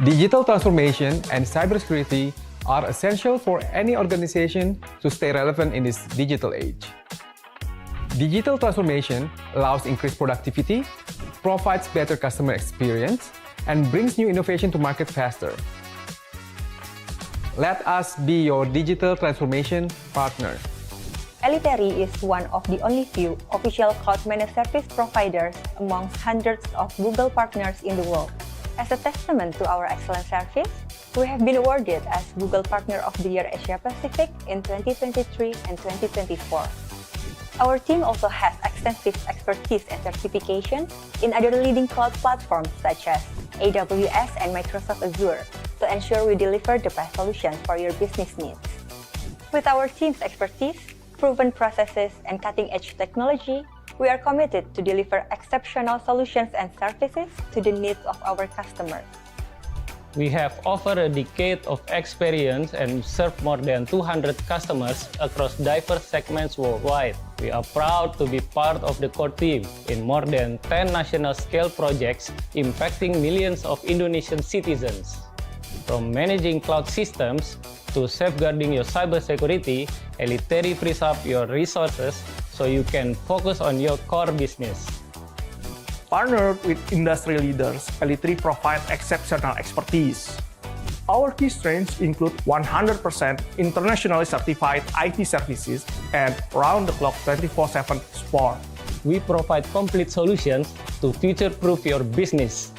Digital transformation and cybersecurity are essential for any organization to stay relevant in this digital age. Digital transformation allows increased productivity, provides better customer experience, and brings new innovation to market faster. Let us be your digital transformation partner. Eliteri is one of the only few official cloud managed service providers amongst hundreds of Google partners in the world. As a testament to our excellent service, we have been awarded as Google Partner of the Year Asia Pacific in 2023 and 2024. Our team also has extensive expertise and certification in other leading cloud platforms such as AWS and Microsoft Azure to ensure we deliver the best solutions for your business needs. With our team's expertise, proven processes, and cutting-edge technology, we are committed to deliver exceptional solutions and services to the needs of our customers. We have over a decade of experience and serve more than 200 customers across diverse segments worldwide. We are proud to be part of the core team in more than 10 national-scale projects impacting millions of Indonesian citizens. From managing cloud systems to safeguarding your cybersecurity, Eliteri frees up your resources so you can focus on your core business. Partnered with industry leaders, Eliteri provides exceptional expertise. Our key strengths include 100% internationally certified IT services and round-the-clock 24/7 support. We provide complete solutions to future-proof your business.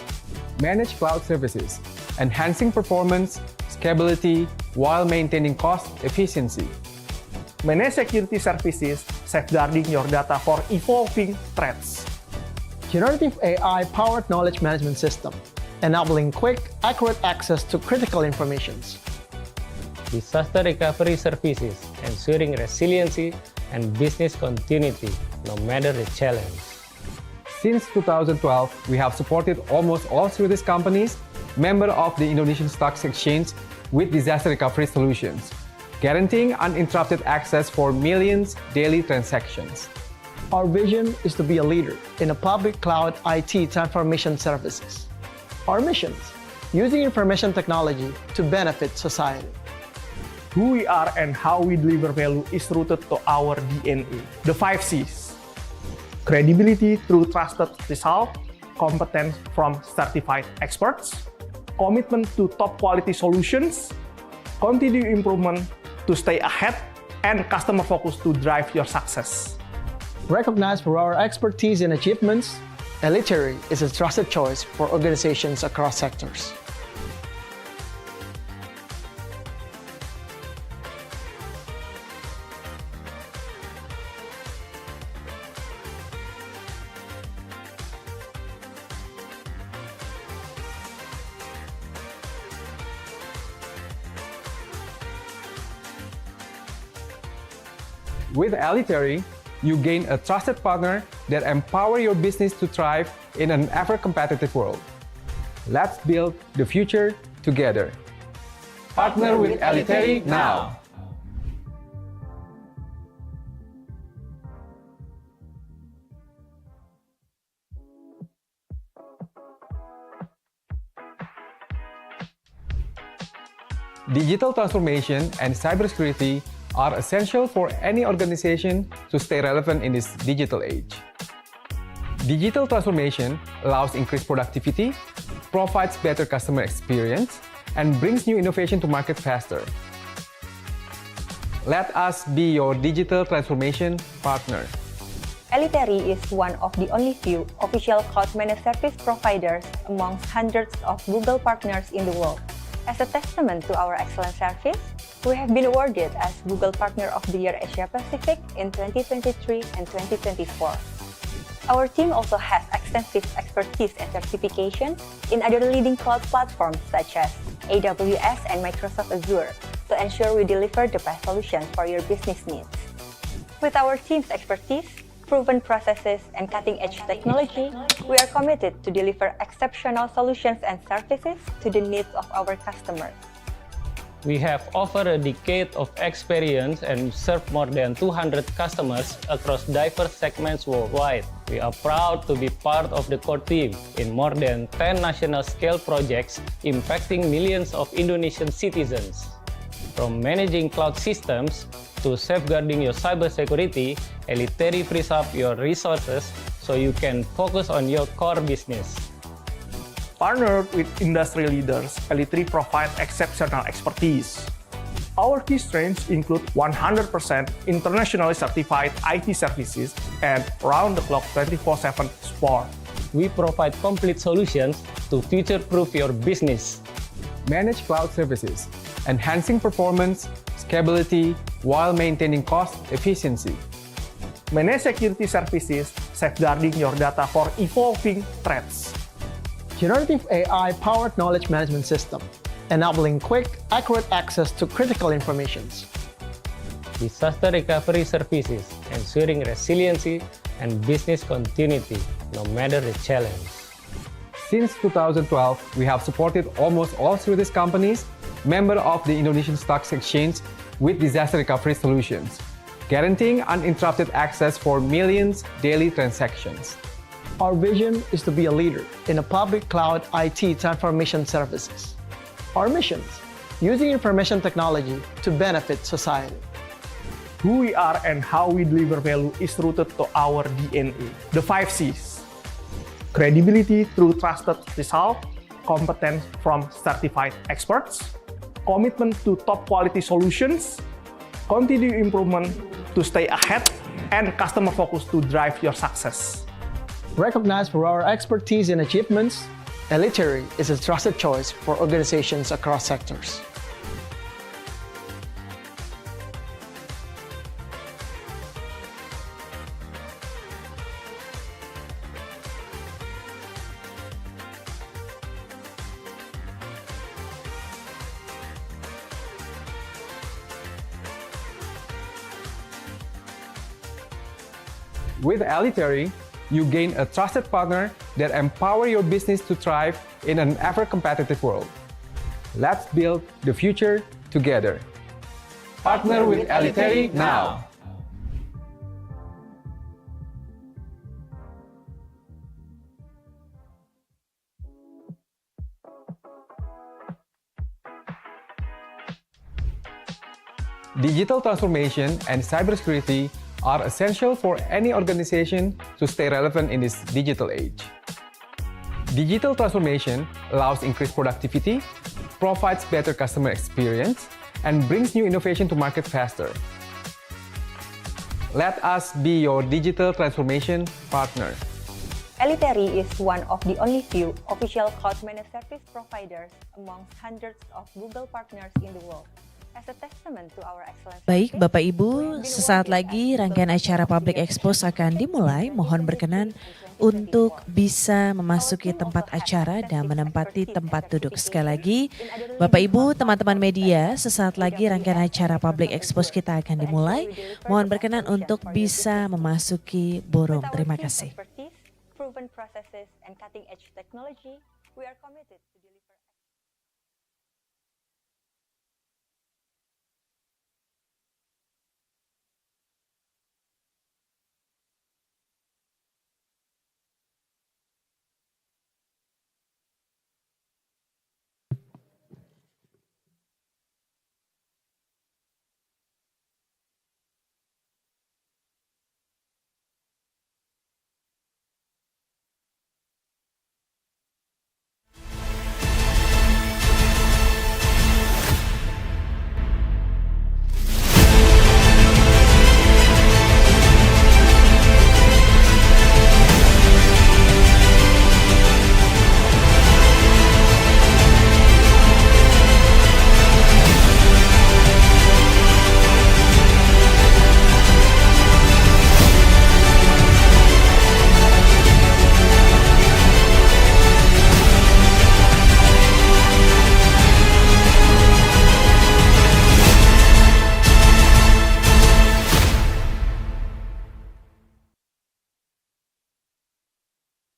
Manage cloud services, enhancing performance, scalability, while maintaining cost efficiency. Manage security services, safeguarding your data for evolving threats. Generative AI-powered knowledge management system, enabling quick, accurate access to critical information. Disaster recovery services, ensuring resiliency and business continuity, no matter the challenge. Since 2012, we have supported almost all Swedish companies, member of the Indonesian Stock Exchange, with disaster recovery solutions, guaranteeing uninterrupted access for millions daily transactions. Our vision is to be a leader in a public cloud IT transformation services. Our missions, using information technology to benefit society. Who we are and how we deliver value is rooted to our DNA. The 5 C's. Credibility through trusted result, competence from certified experts, commitment to top quality solutions, continued improvement to stay ahead, and customer focus to drive your success. Recognized for our expertise and achievements, Eliteri is a trusted choice for organizations across sectors. With Eliteri, you gain a trusted partner that empower your business to thrive in an ever-competitive world. Let's build the future together. Partner with Eliteri now. Digital transformation and cybersecurity are essential for any organization to stay relevant in this digital age. Digital transformation allows increased productivity, provides better customer experience, and brings new innovation to market faster. Let us be your digital transformation partner. Eliteri is one of the only few official cloud managed service providers amongst hundreds of Google partners in the world. As a testament to our excellent service, we have been awarded as Google Partner of the Year Asia Pacific in 2023 and 2024. Our team also has extensive expertise and certification in other leading cloud platforms such as AWS and Microsoft Azure to ensure we deliver the best solutions for your business needs. With our team's expertise, proven processes, and cutting-edge technology, we are committed to deliver exceptional solutions and services to the needs of our customers. We have over a decade of experience and serve more than 200 customers across diverse segments worldwide. We are proud to be part of the core team in more than 10 national scale projects impacting millions of Indonesian citizens. From managing cloud systems to safeguarding your cybersecurity, Eliteri frees up your resources so you can focus on your core business. Partnered with industry leaders, Eliteri provides exceptional expertise. Our key strengths include 100% internationally certified IT services and round-the-clock 24/7 support. We provide complete solutions to future-proof your business. Manage cloud services, enhancing performance, scalability, while maintaining cost efficiency. Manage security services, safeguarding your data for evolving threats. Generative AI-powered knowledge management system, enabling quick, accurate access to critical information. Disaster recovery services, ensuring resiliency and business continuity, no matter the challenge. Since 2012, we have supported almost all securities companies, member of the Indonesian Stock Exchange, with disaster recovery solutions, guaranteeing uninterrupted access for millions daily transactions. Our vision is to be a leader in a public cloud IT transformation services. Our missions, using information technology to benefit society. Who we are and how we deliver value is rooted to our DNA. The 5 C's. Credibility through trusted result, competence from certified experts, commitment to top quality solutions, continued improvement to stay ahead, and customer focus to drive your success. Recognized for our expertise and achievements, Eliteri is a trusted choice for organizations across sectors. With Eliteri, you gain a trusted partner that empower your business to thrive in an ever-competitive world. Let's build the future together. Partner with Eliteri now. Digital transformation and cybersecurity are essential for any organization to stay relevant in this digital age. Digital transformation allows increased productivity, provides better customer experience, and brings new innovation to market faster. Let us be your digital transformation partner. Eliteri is one of the only few official cloud managed service providers amongst hundreds of Google partners in the world. Baik, Bapak Ibu, sesaat lagi rangkaian acara Public Expose akan dimulai. Mohon berkenan untuk bisa memasuki tempat acara dan menempati tempat duduk. Sekali lagi, Bapak Ibu, teman-teman media, sesaat lagi rangkaian acara Public Expose kita akan dimulai. Mohon berkenan untuk bisa memasuki ballroom. Terima kasih.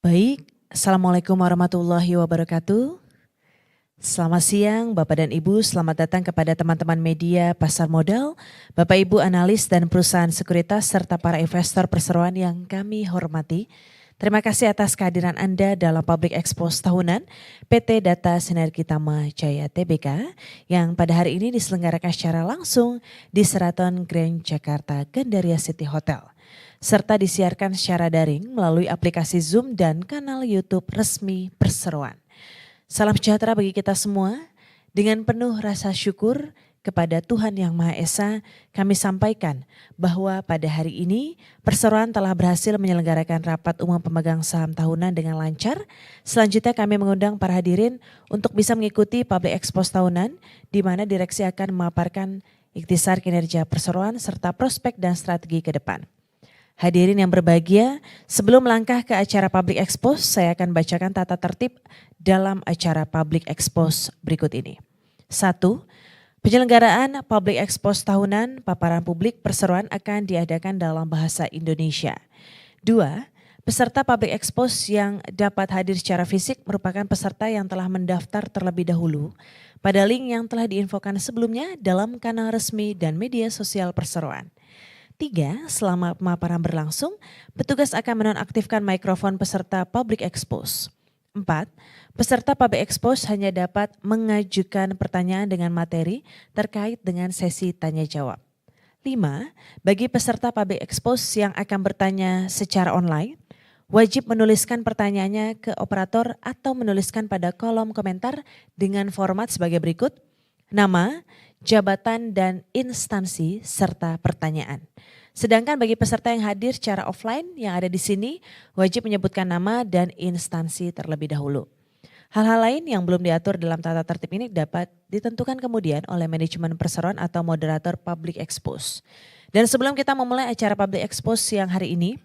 Baik, Assalamualaikum warahmatullahi wabarakatuh. Selamat siang Bapak dan Ibu, selamat datang kepada teman-teman media pasar modal, Bapak Ibu analis dan perusahaan sekuritas serta para investor perseroan yang kami hormati. Terima kasih atas kehadiran Anda dalam Public Expose tahunan PT Data Sinergi Tama Jaya Tbk yang pada hari ini diselenggarakan secara langsung di Sheraton Grand Jakarta Gandaria City Hotel, serta disiarkan secara daring melalui aplikasi Zoom dan kanal YouTube resmi perseroan. Salam sejahtera bagi kita semua. Dengan penuh rasa syukur kepada Tuhan Yang Maha Esa, kami sampaikan bahwa pada hari ini perseroan telah berhasil menyelenggarakan rapat umum pemegang saham tahunan dengan lancar. Selanjutnya kami mengundang para hadirin untuk bisa mengikuti Public Expose tahunan, di mana direksi akan memaparkan ikhtisar kinerja perseroan serta prospek dan strategi ke depan. Hadirin yang berbahagia, sebelum melangkah ke acara Public Expose, saya akan bacakan tata tertib dalam acara Public Expose berikut ini. 1. Penyelenggaraan Public Expose tahunan paparan publik perseroan akan diadakan dalam bahasa Indonesia. 2. Peserta Public Expose yang dapat hadir secara fisik merupakan peserta yang telah mendaftar terlebih dahulu pada link yang telah diinfokan sebelumnya dalam kanal resmi dan media sosial perseroan. 3. Selama pemaparan berlangsung, petugas akan menonaktifkan mikrofon peserta Public Expose. 4. Peserta Public Expose hanya dapat mengajukan pertanyaan dengan materi terkait dengan sesi tanya jawab. 5. Bagi peserta Public Expose yang akan bertanya secara online, wajib menuliskan pertanyaannya ke operator atau menuliskan pada kolom komentar dengan format sebagai berikut: nama, jabatan, dan instansi serta pertanyaan. Sedangkan bagi peserta yang hadir secara offline yang ada di sini wajib menyebutkan nama dan instansi terlebih dahulu. Hal-hal lain yang belum diatur dalam tata tertib ini dapat ditentukan kemudian oleh manajemen perseroan atau moderator Public Expose. Dan sebelum kita memulai acara Public Expose siang hari ini,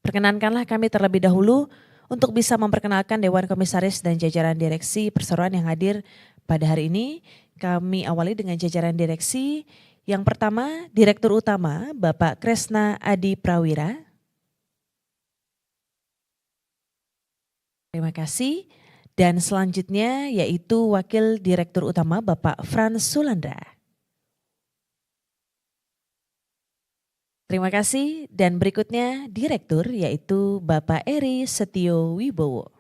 perkenankanlah kami terlebih dahulu untuk bisa memperkenalkan Dewan Komisaris dan jajaran direksi perseroan yang hadir pada hari ini. Kami awali dengan jajaran direksi. Yang pertama, Direktur Utama Bapak Kresna Adi Prawira. Terima kasih. Dan selanjutnya yaitu Wakil Direktur Utama Bapak Frans Sulandra. Terima kasih. Dan berikutnya Direktur yaitu Bapak Eri Setio Wibowo.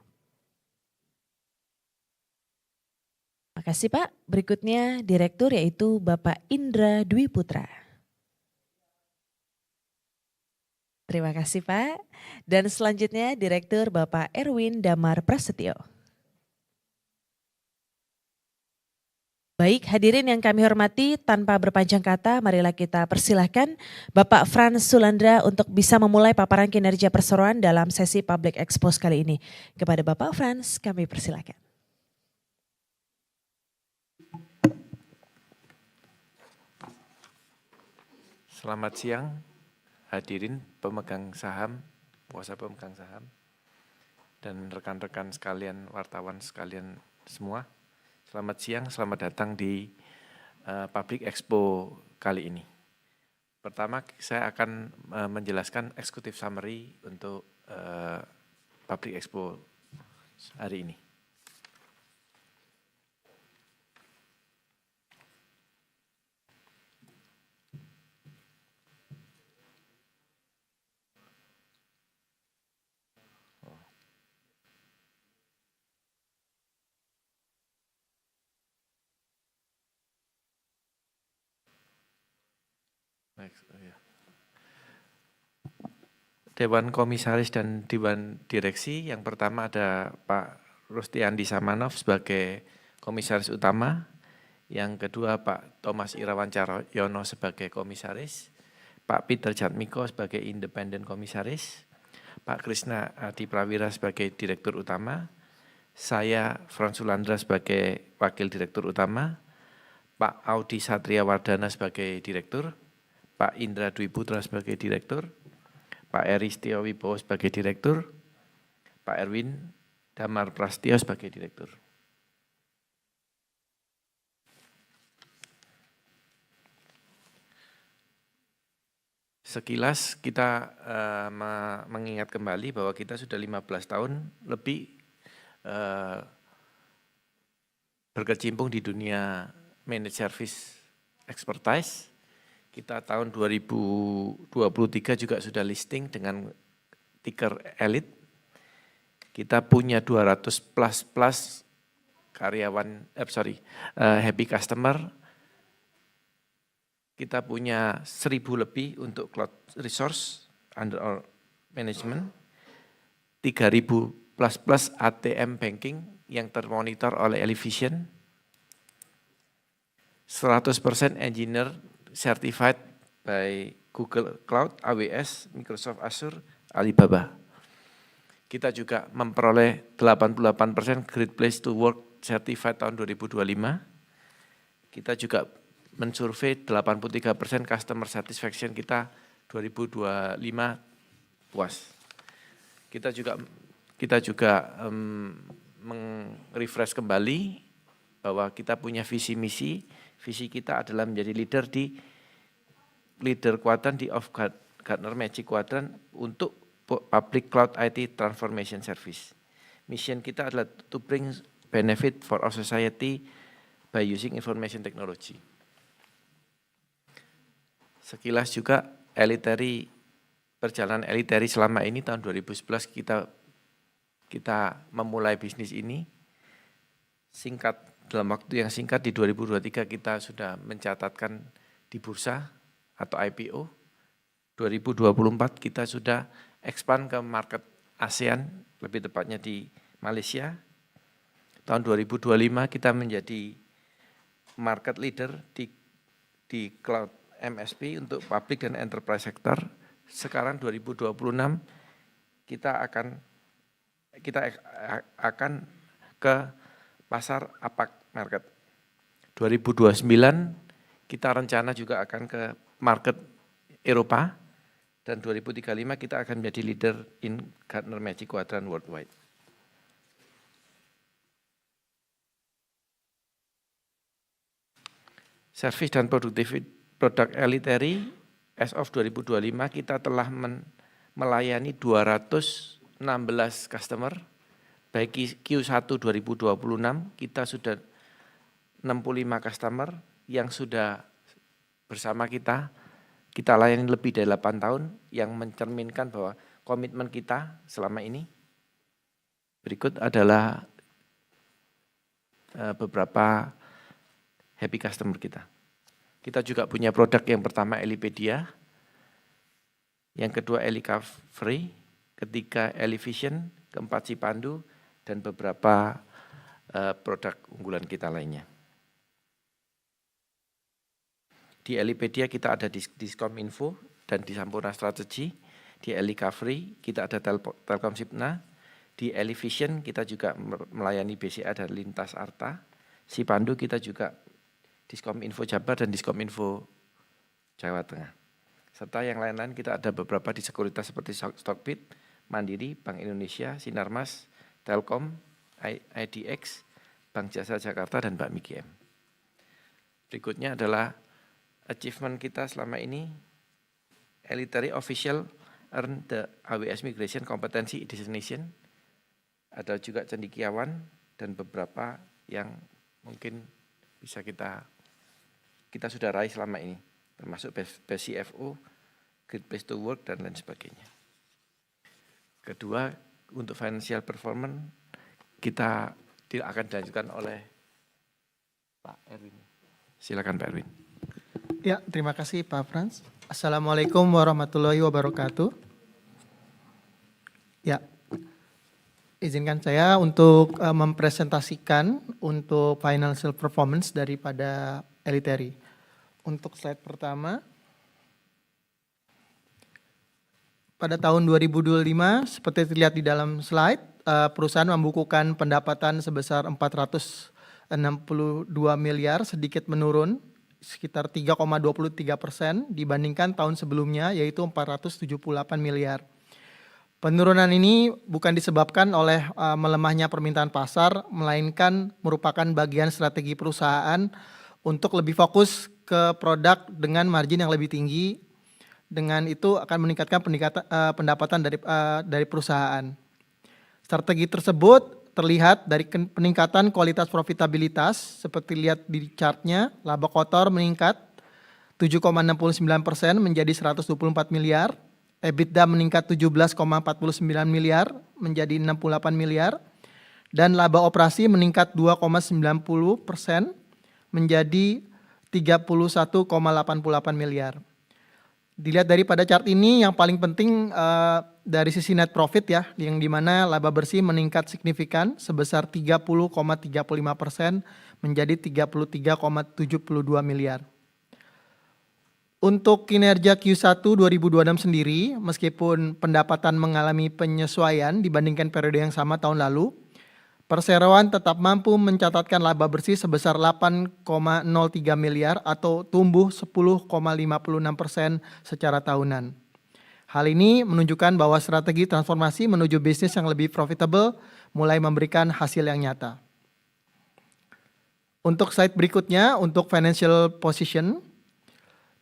Terima kasih Pak. Berikutnya Direktur yaitu Bapak Indra Dwi Putra. Terima kasih Pak. Dan selanjutnya Direktur Bapak Erwin Damar Prasetyo. Baik, hadirin yang kami hormati, tanpa berpanjang kata, marilah kita persilahkan Bapak Frans Sulandra untuk bisa memulai paparan kinerja perseroan dalam sesi Public Expose kali ini. Kepada Bapak Frans, kami persilahkan. Selamat siang, hadirin pemegang saham, penguasa pemegang saham, dan rekan-rekan sekalian, wartawan sekalian semua. Selamat siang, selamat datang di Public Expo kali ini. Pertama, saya akan menjelaskan executive summary untuk Public Expo hari ini. Dewan Komisaris dan Dewan Direksi, yang pertama ada Pak Rustiandi Samanov sebagai Komisaris Utama, yang kedua Pak Thomas Irawan Caryono sebagai Komisaris, Pak Peter Jatmiko sebagai Independent Komisaris, Pak Kresna Adi Prawira sebagai Direktur Utama, saya Frans Sulandra sebagai Wakil Direktur Utama, Pak Audi Satria Wardana sebagai Direktur, Pak Indra Dwi Putra sebagai Direktur, Pak Eri Setio Wibowo sebagai Direktur, Pak Erwin Damar Prasetyo sebagai Direktur. Sekilas kita mengingat kembali bahwa kita sudah 15 tahun lebih berkecimpung di dunia managed service expertise. Kita tahun 2023 juga sudah listing dengan ticker elite. Kita punya 200 plus karyawan, happy customer. Kita punya 1.000 lebih untuk cloud resource under our management. 3.000 plus ATM banking yang termonitor oleh Elivision. 100% engineer certified by Google Cloud, AWS, Microsoft Azure, Alibaba. Kita juga memperoleh 88% Great Place to Work certified tahun 2025. Kita juga mensurvei 83% customer satisfaction kita 2025 puas. Kita juga meng-refresh kembali bahwa kita punya visi misi. Visi kita adalah menjadi leader kuadran di Gartner Magic Quadrant untuk Public Cloud IT Transformation Service. Mission kita adalah to bring benefit for our society by using information technology. Sekilas juga perjalanan Eliteri selama ini tahun 2011 kita memulai bisnis ini. Dalam waktu yang singkat di 2023 kita sudah mencatatkan di bursa atau IPO. 2024 kita sudah expand ke market ASEAN, lebih tepatnya di Malaysia. Tahun 2025 kita menjadi market leader di cloud MSP untuk public dan enterprise sector. Sekarang 2026 kita akan ke pasar APAC market. 2029 kita rencana juga akan ke market Eropa. Dan 2035 kita akan menjadi leader in Gartner Magic Quadrant worldwide. Service dan produk Eliteri as of 2025 kita telah melayani 216 customer. Baik Q1 2026 kita sudah 65 customer yang sudah bersama kita layani lebih dari 8 tahun yang mencerminkan bahwa komitmen kita selama ini. Berikut adalah beberapa happy customer kita. Kita juga punya produk yang pertama Elipedia, yang kedua Elicovery, ketiga Elivision, keempat Cipandu, dan beberapa produk unggulan kita lainnya. Di Elipedia kita ada Diskom Info dan di Sampurna Strategi. Di Elicovery kita ada Telkom Sipna. Di Elivision kita juga melayani BCA dan Lintas Arta. Cipandu kita juga Diskom Info Jabar dan Diskom Info Jawa Tengah. Serta yang lain-lain kita ada beberapa di sekuritas seperti Stockbit, Mandiri, Bank Indonesia, Sinarmas, Telkom, IDX, Bank Jasa Jakarta, dan Bakmi GM. Berikutnya adalah achievement kita selama ini. Eliteri Official earn the AWS Migration Competency Designation. Ada juga cendekiawan dan beberapa yang mungkin bisa kita sudah raih selama ini, termasuk Best CFO, Great Place to Work, dan lain sebagainya. Kedua, untuk financial performance kita tidak akan dilanjutkan oleh Pak Erwin. Silakan Pak Erwin. Ya, terima kasih Pak Frans. Assalamualaikum warahmatullahi wabarakatuh. Ya, izinkan saya untuk mempresentasikan untuk financial performance daripada Eliteri. Untuk slide pertama, pada tahun 2025, seperti terlihat di dalam slide, perusahaan membukukan pendapatan sebesar 462 miliar, sedikit menurun sekitar 3,23% dibandingkan tahun sebelumnya, yaitu 478 miliar. Penurunan ini bukan disebabkan oleh melemahnya permintaan pasar, melainkan merupakan bagian strategi perusahaan untuk lebih fokus ke produk dengan margin yang lebih tinggi. Dengan itu akan meningkatkan pendapatan dari perusahaan. Strategi tersebut terlihat dari peningkatan kualitas profitabilitas, seperti lihat di chartnya, laba kotor meningkat 7,69% menjadi 124 miliar, EBITDA meningkat 17,49 miliar menjadi 68 miliar, dan laba operasi meningkat 2,90% menjadi 31,88 miliar. Dilihat daripada chart ini, yang paling penting dari sisi net profit ya, yang dimana laba bersih meningkat signifikan sebesar 30,35% menjadi 33,72 miliar. Untuk kinerja Q1 2026 sendiri, meskipun pendapatan mengalami penyesuaian dibandingkan periode yang sama tahun lalu, perseroan tetap mampu mencatatkan laba bersih sebesar 8,03 miliar atau tumbuh 10,56% secara tahunan. Hal ini menunjukkan bahwa strategi transformasi menuju bisnis yang lebih profitable mulai memberikan hasil yang nyata. Untuk slide berikutnya, untuk financial position,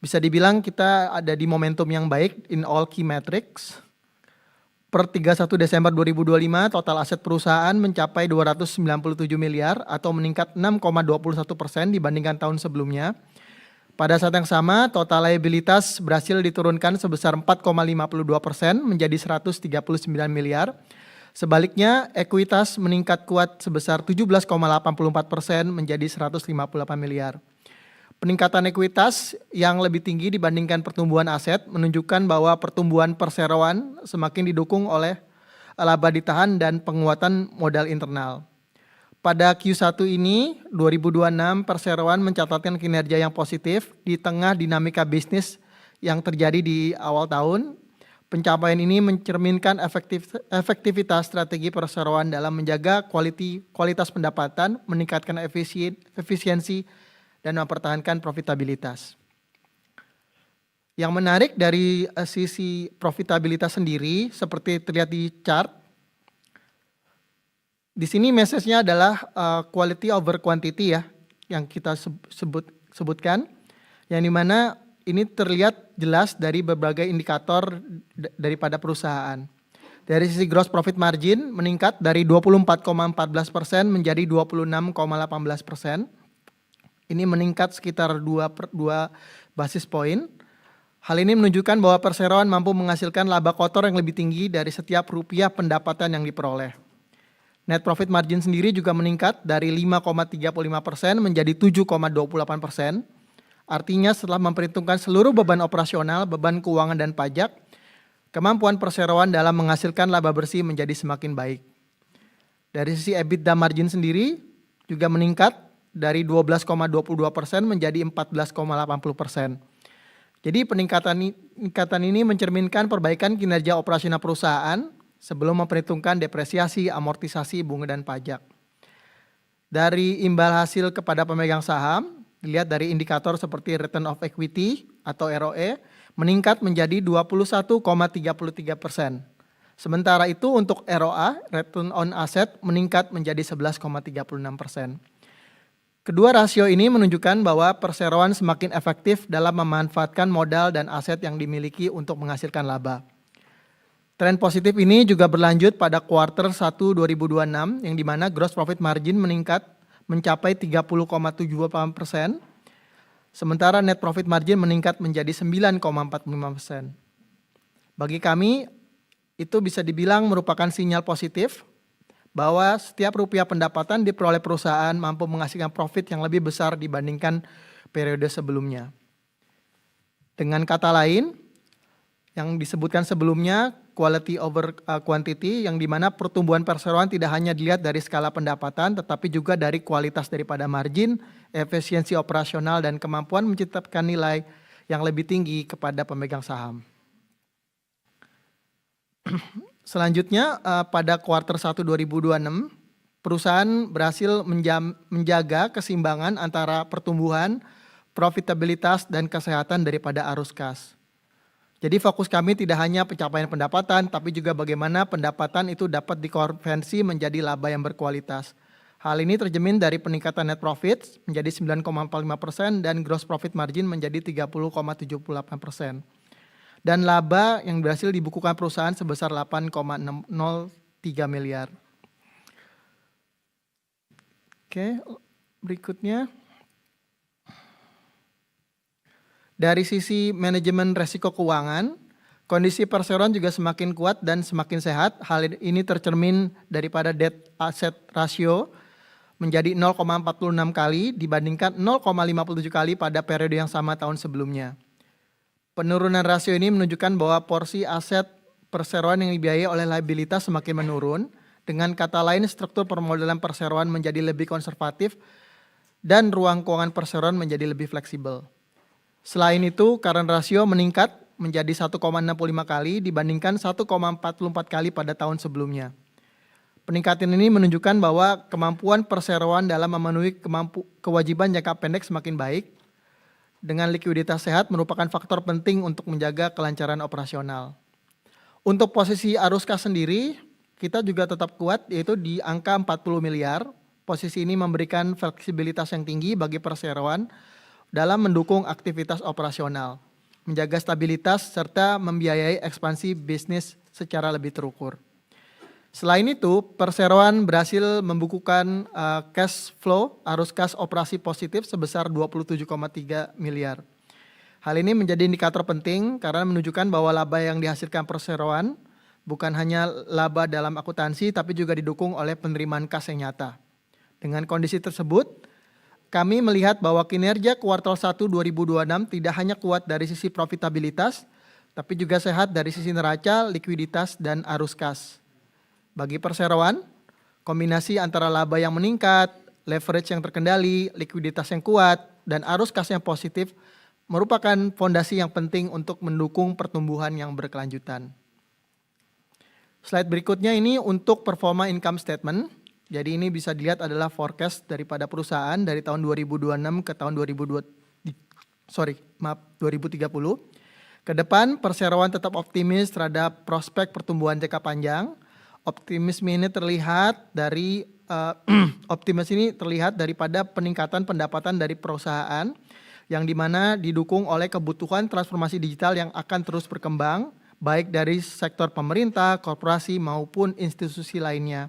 bisa dibilang kita ada di momentum yang baik in all key metrics. Per 31 Desember 2025, total aset perusahaan mencapai 297 miliar atau meningkat 6,21% dibandingkan tahun sebelumnya. Pada saat yang sama, total liabilitas berhasil diturunkan sebesar 4,52% menjadi 139 miliar. Sebaliknya, ekuitas meningkat kuat sebesar 17,84% menjadi 158 miliar. Peningkatan ekuitas yang lebih tinggi dibandingkan pertumbuhan aset menunjukkan bahwa pertumbuhan perseroan semakin didukung oleh laba ditahan dan penguatan modal internal. Pada Q1 ini, 2026 perseroan mencatatkan kinerja yang positif di tengah dinamika bisnis yang terjadi di awal tahun. Pencapaian ini mencerminkan efektivitas strategi perseroan dalam menjaga kualitas pendapatan, meningkatkan efisiensi, dan mempertahankan profitabilitas. Yang menarik dari sisi profitabilitas sendiri, seperti terlihat di chart, di sini message-nya adalah quality over quantity ya, yang kita sebutkan, yang dimana ini terlihat jelas dari berbagai indikator daripada perusahaan. Dari sisi gross profit margin meningkat dari 24,14% menjadi 26,18%. Ini meningkat sekitar 2 basis poin. Hal ini menunjukkan bahwa perseroan mampu menghasilkan laba kotor yang lebih tinggi dari setiap rupiah pendapatan yang diperoleh. Net profit margin sendiri juga meningkat dari 5,35% menjadi 7,28%. Artinya setelah memperhitungkan seluruh beban operasional, beban keuangan dan pajak, kemampuan perseroan dalam menghasilkan laba bersih menjadi semakin baik. Dari sisi EBITDA margin sendiri juga meningkat dari 12,22% menjadi 14,80%. Jadi peningkatan ini mencerminkan perbaikan kinerja operasional perusahaan sebelum memperhitungkan depresiasi, amortisasi, bunga dan pajak. Dari imbal hasil kepada pemegang saham, dilihat dari indikator seperti return of equity atau ROE meningkat menjadi 21,33%. Sementara itu untuk ROA, return on asset, meningkat menjadi 11,36%. Kedua rasio ini menunjukkan bahwa perseroan semakin efektif dalam memanfaatkan modal dan aset yang dimiliki untuk menghasilkan laba. Tren positif ini juga berlanjut pada kuartal 1 2026 yang dimana gross profit margin meningkat mencapai 30,78%, sementara net profit margin meningkat menjadi 9,45%. Bagi kami, itu bisa dibilang merupakan sinyal positif bahwa setiap rupiah pendapatan diperoleh perusahaan mampu menghasilkan profit yang lebih besar dibandingkan periode sebelumnya. Dengan kata lain, yang disebutkan sebelumnya, quality over quantity, yang dimana pertumbuhan perseroan tidak hanya dilihat dari skala pendapatan, tetapi juga dari kualitas daripada margin, efisiensi operasional, dan kemampuan menciptakan nilai yang lebih tinggi kepada pemegang saham. Selanjutnya, pada kuartal 1 2026, perusahaan berhasil menjaga keseimbangan antara pertumbuhan, profitabilitas, dan kesehatan daripada arus kas. Jadi fokus kami tidak hanya pencapaian pendapatan, tapi juga bagaimana pendapatan itu dapat dikonversi menjadi laba yang berkualitas. Hal ini tercermin dari peningkatan net profit menjadi 9,45% dan gross profit margin menjadi 30,78%. Dan laba yang berhasil dibukukan perusahaan sebesar 8,03 miliar. Oke, berikutnya. Dari sisi manajemen resiko keuangan, kondisi perseroan juga semakin kuat dan semakin sehat. Hal ini tercermin daripada debt asset ratio menjadi 0,46 kali dibandingkan 0,57 kali pada periode yang sama tahun sebelumnya. Penurunan rasio ini menunjukkan bahwa porsi aset perseroan yang dibiayai oleh liabilitas semakin menurun. Dengan kata lain, struktur permodalan perseroan menjadi lebih konservatif dan ruang keuangan perseroan menjadi lebih fleksibel. Selain itu, current ratio meningkat menjadi 1,65 kali dibandingkan 1,44 kali pada tahun sebelumnya. Peningkatan ini menunjukkan bahwa kemampuan perseroan dalam memenuhi kewajiban jangka pendek semakin baik. Dengan likuiditas sehat merupakan faktor penting untuk menjaga kelancaran operasional. Untuk posisi arus kas sendiri, kita juga tetap kuat yaitu di angka 40 miliar. Posisi ini memberikan fleksibilitas yang tinggi bagi perseroan dalam mendukung aktivitas operasional, menjaga stabilitas, serta membiayai ekspansi bisnis secara lebih terukur. Selain itu, perseroan berhasil membukukan cash flow arus kas operasi positif sebesar 27,3 miliar. Hal ini menjadi indikator penting karena menunjukkan bahwa laba yang dihasilkan perseroan bukan hanya laba dalam akuntansi, tapi juga didukung oleh penerimaan kas yang nyata. Dengan kondisi tersebut, kami melihat bahwa kinerja kuartal 1 2026 tidak hanya kuat dari sisi profitabilitas, tapi juga sehat dari sisi neraca, likuiditas, dan arus kas. Bagi perseroan, kombinasi antara laba yang meningkat, leverage yang terkendali, likuiditas yang kuat, dan arus kas yang positif merupakan fondasi yang penting untuk mendukung pertumbuhan yang berkelanjutan. Slide berikutnya ini untuk performa income statement. Jadi ini bisa dilihat adalah forecast daripada perusahaan dari tahun 2026 ke tahun 2030. Ke depan, perseroan tetap optimis terhadap prospek pertumbuhan jangka panjang. Optimisme ini terlihat daripada peningkatan pendapatan dari perusahaan yang dimana didukung oleh kebutuhan transformasi digital yang akan terus berkembang, baik dari sektor pemerintah, korporasi maupun institusi lainnya.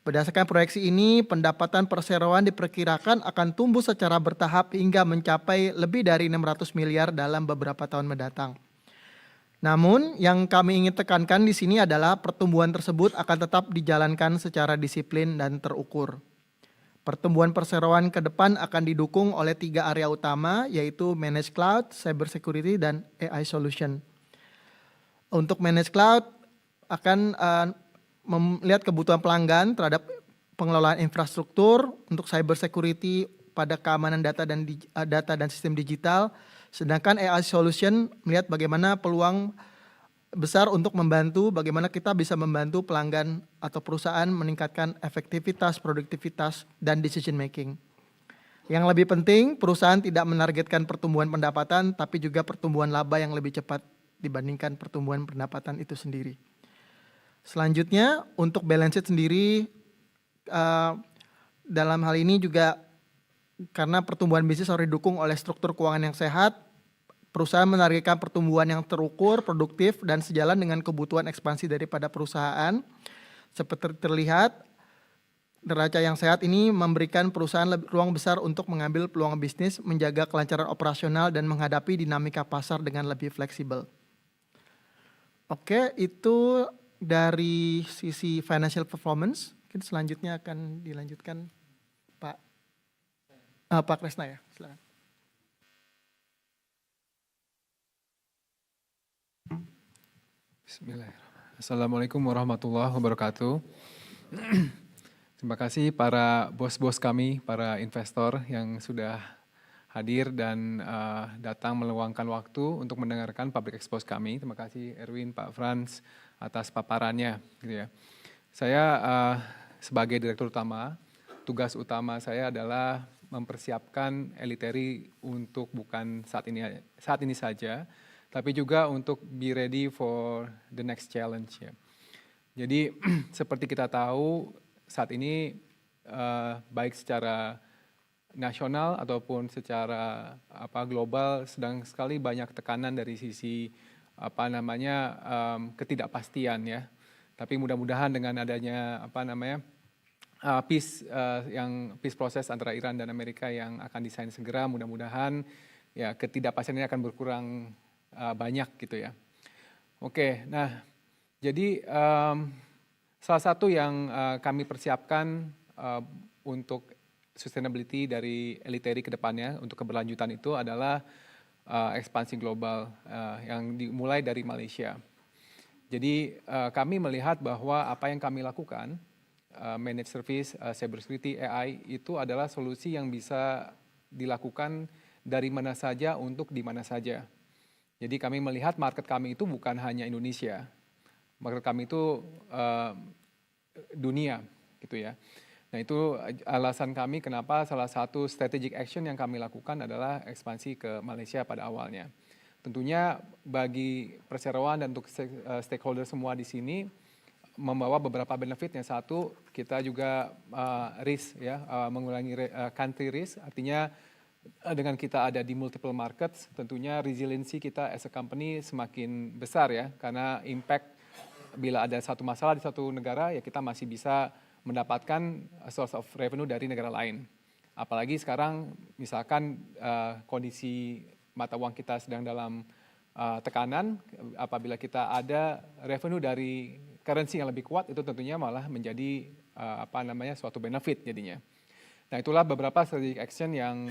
Berdasarkan proyeksi ini, pendapatan perseroan diperkirakan akan tumbuh secara bertahap hingga mencapai lebih dari 600 miliar dalam beberapa tahun mendatang. Namun, yang kami ingin tekankan di sini adalah pertumbuhan tersebut akan tetap dijalankan secara disiplin dan terukur. Pertumbuhan perseroan ke depan akan didukung oleh 3 area utama, yaitu Managed Cloud, Cybersecurity, dan AI Solution. Untuk Managed Cloud akan melihat kebutuhan pelanggan terhadap pengelolaan infrastruktur untuk cybersecurity pada keamanan data dan sistem digital, sedangkan AI Solution melihat bagaimana peluang besar untuk membantu bagaimana kita bisa membantu pelanggan atau perusahaan meningkatkan efektivitas, produktivitas, dan decision making. Yang lebih penting, perusahaan tidak menargetkan pertumbuhan pendapatan, tapi juga pertumbuhan laba yang lebih cepat dibandingkan pertumbuhan pendapatan itu sendiri. Selanjutnya, untuk balance sheet sendiri, dalam hal ini juga karena pertumbuhan bisnis harus didukung oleh struktur keuangan yang sehat, perusahaan menargetkan pertumbuhan yang terukur, produktif, dan sejalan dengan kebutuhan ekspansi daripada perusahaan. Seperti terlihat, neraca yang sehat ini memberikan perusahaan ruang besar untuk mengambil peluang bisnis, menjaga kelancaran operasional, dan menghadapi dinamika pasar dengan lebih fleksibel. Oke, itu dari sisi financial performance. Mungkin selanjutnya akan dilanjutkan Pak Kresna ya, silakan. Bismillahirrahmanirrahim. Assalamualaikum warahmatullahi wabarakatuh. Terima kasih para bos-bos kami, para investor yang sudah hadir dan datang meluangkan waktu untuk mendengarkan public expose kami. Terima kasih Erwin, Pak Frans atas paparannya. Gitu ya. Saya sebagai direktur utama, tugas utama saya adalah mempersiapkan Eliteri untuk bukan saat ini saja, tapi juga untuk be ready for the next challenge. Ya. Jadi seperti kita tahu saat ini baik secara nasional ataupun secara global sedang sekali banyak tekanan dari sisi ketidakpastian ya. Tapi mudah-mudahan dengan adanya peace process antara Iran dan Amerika yang akan desain segera, mudah-mudahan ya ketidakpastian ini akan berkurang banyak gitu ya. Oke, nah jadi salah satu yang kami persiapkan untuk sustainability dari Eliteri ke depannya untuk keberlanjutan itu adalah ekspansi global yang dimulai dari Malaysia. Jadi kami melihat bahwa apa yang kami lakukan, managed service, cybersecurity, AI itu adalah solusi yang bisa dilakukan dari mana saja untuk di mana saja. Jadi kami melihat market kami itu bukan hanya Indonesia, market kami itu dunia gitu ya. Nah itu alasan kami kenapa salah satu strategic action yang kami lakukan adalah ekspansi ke Malaysia pada awalnya. Tentunya bagi perseroan dan untuk stakeholder semua di sini membawa beberapa benefit. Yang satu, kita juga risk ya, mengurangi country risk, artinya dengan kita ada di multiple markets, tentunya resiliency kita as a company semakin besar ya, karena impact bila ada satu masalah di satu negara ya kita masih bisa mendapatkan source of revenue dari negara lain. Apalagi sekarang misalkan kondisi mata uang kita sedang dalam tekanan, apabila kita ada revenue dari currency yang lebih kuat itu tentunya malah menjadi suatu benefit jadinya. Nah itulah beberapa strategic action yang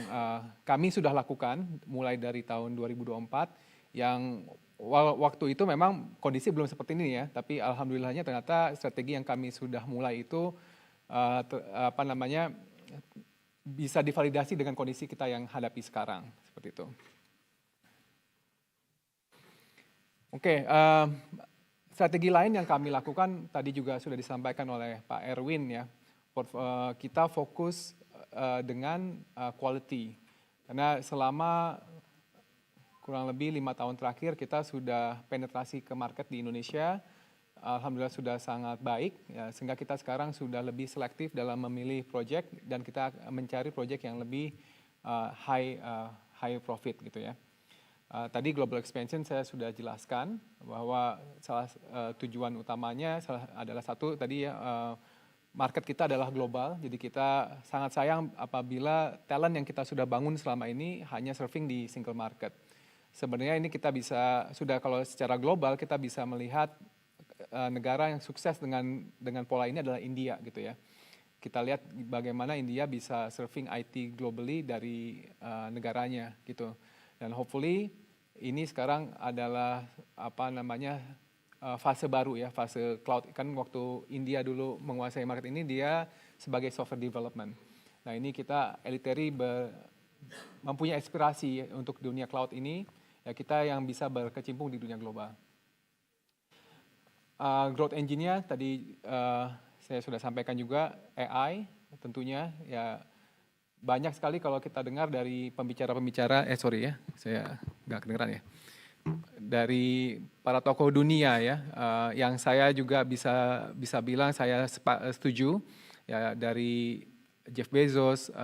kami sudah lakukan mulai dari tahun 2024 yang waktu itu memang kondisi belum seperti ini ya, tapi alhamdulillahnya ternyata strategi yang kami sudah mulai itu bisa divalidasi dengan kondisi kita yang hadapi sekarang seperti itu. Oke, strategi lain yang kami lakukan tadi juga sudah disampaikan oleh Pak Erwin ya. Kita fokus dengan quality, karena selama kurang lebih 5 tahun terakhir kita sudah penetrasi ke market di Indonesia, alhamdulillah sudah sangat baik, ya, sehingga kita sekarang sudah lebih selektif dalam memilih project dan kita mencari project yang lebih high profit gitu ya. Tadi global expansion saya sudah jelaskan bahwa salah tujuan utamanya adalah satu tadi ya, market kita adalah global, jadi kita sangat sayang apabila talent yang kita sudah bangun selama ini hanya surfing di single market. Sebenarnya ini kita kalau secara global kita bisa melihat negara yang sukses dengan pola ini adalah India gitu ya. Kita lihat bagaimana India bisa surfing IT globally dari negaranya gitu. Dan hopefully ini sekarang adalah fase baru ya, fase cloud. Kan waktu India dulu menguasai market ini dia sebagai software development. Nah ini kita Eliteri mempunyai inspirasi untuk dunia cloud ini, ya kita yang bisa berkecimpung di dunia global. Growth engine-nya tadi saya sudah sampaikan juga, AI tentunya ya banyak sekali kalau kita dengar dari pembicara-pembicara, saya nggak kedengeran ya, dari para tokoh dunia ya, yang saya juga bisa bilang saya setuju ya, dari Jeff Bezos,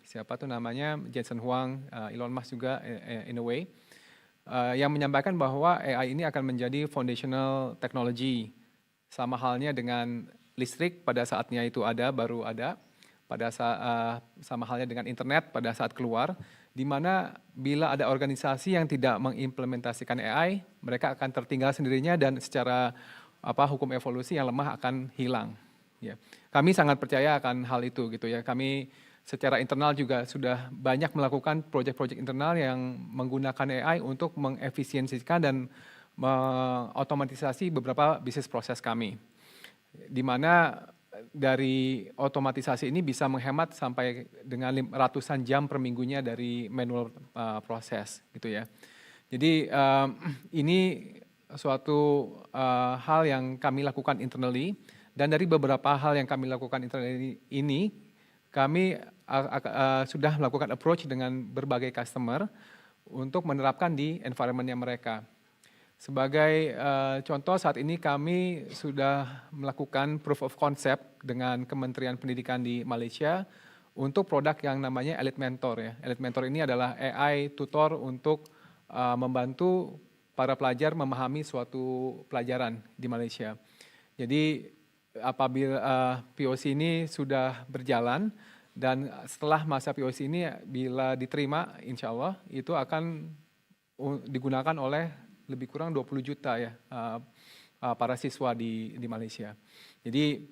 siapa tuh namanya, Jensen Huang, Elon Musk juga in a way, yang menyampaikan bahwa AI ini akan menjadi foundational technology, sama halnya dengan listrik pada saatnya itu baru ada, sama halnya dengan internet pada saat keluar, di mana bila ada organisasi yang tidak mengimplementasikan AI, mereka akan tertinggal sendirinya dan secara hukum evolusi yang lemah akan hilang. Ya. Kami sangat percaya akan hal itu gitu ya. Kami secara internal juga sudah banyak melakukan proyek-proyek internal yang menggunakan AI untuk mengefisiensikan dan mengotomatisasi beberapa bisnis proses kami. Di mana dari otomatisasi ini bisa menghemat sampai dengan ratusan jam per minggunya dari manual proses gitu ya. Jadi ini suatu hal yang kami lakukan internally, dan dari beberapa hal yang kami lakukan internally ini kami sudah melakukan approach dengan berbagai customer untuk menerapkan di environment-nya mereka. Sebagai contoh, saat ini kami sudah melakukan proof of concept dengan Kementerian Pendidikan di Malaysia untuk produk yang namanya Elite Mentor ya. Elite Mentor ini adalah AI tutor untuk membantu para pelajar memahami suatu pelajaran di Malaysia. Jadi apabila POC ini sudah berjalan dan setelah masa POC ini bila diterima, insya Allah itu akan digunakan oleh lebih kurang 20 juta ya para siswa di Malaysia. Jadi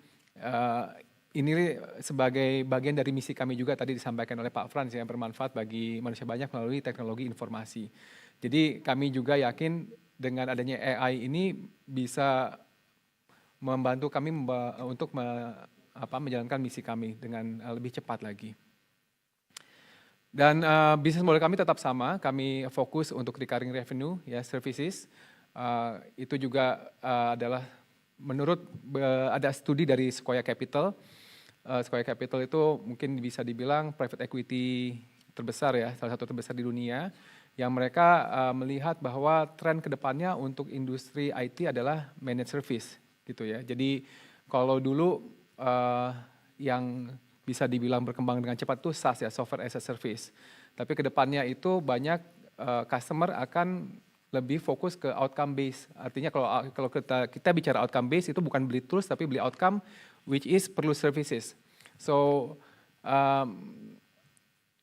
ini sebagai bagian dari misi kami juga tadi disampaikan oleh Pak Frans yang bermanfaat bagi manusia banyak melalui teknologi informasi. Jadi kami juga yakin dengan adanya AI ini bisa membantu kami untuk menjalankan misi kami dengan lebih cepat lagi. Dan bisnis model kami tetap sama, kami fokus untuk recurring revenue, ya services. Itu juga adalah menurut ada studi dari Sequoia Capital. Sequoia Capital itu mungkin bisa dibilang private equity terbesar ya, salah satu terbesar di dunia. Yang mereka melihat bahwa tren kedepannya untuk industri IT adalah managed service, gitu ya. Jadi kalau dulu yang bisa dibilang berkembang dengan cepat itu SaaS ya, software as a service. Tapi kedepannya itu banyak customer akan lebih fokus ke outcome base. Artinya kalau kita bicara outcome base itu bukan beli tools tapi beli outcome, which is perlu services. So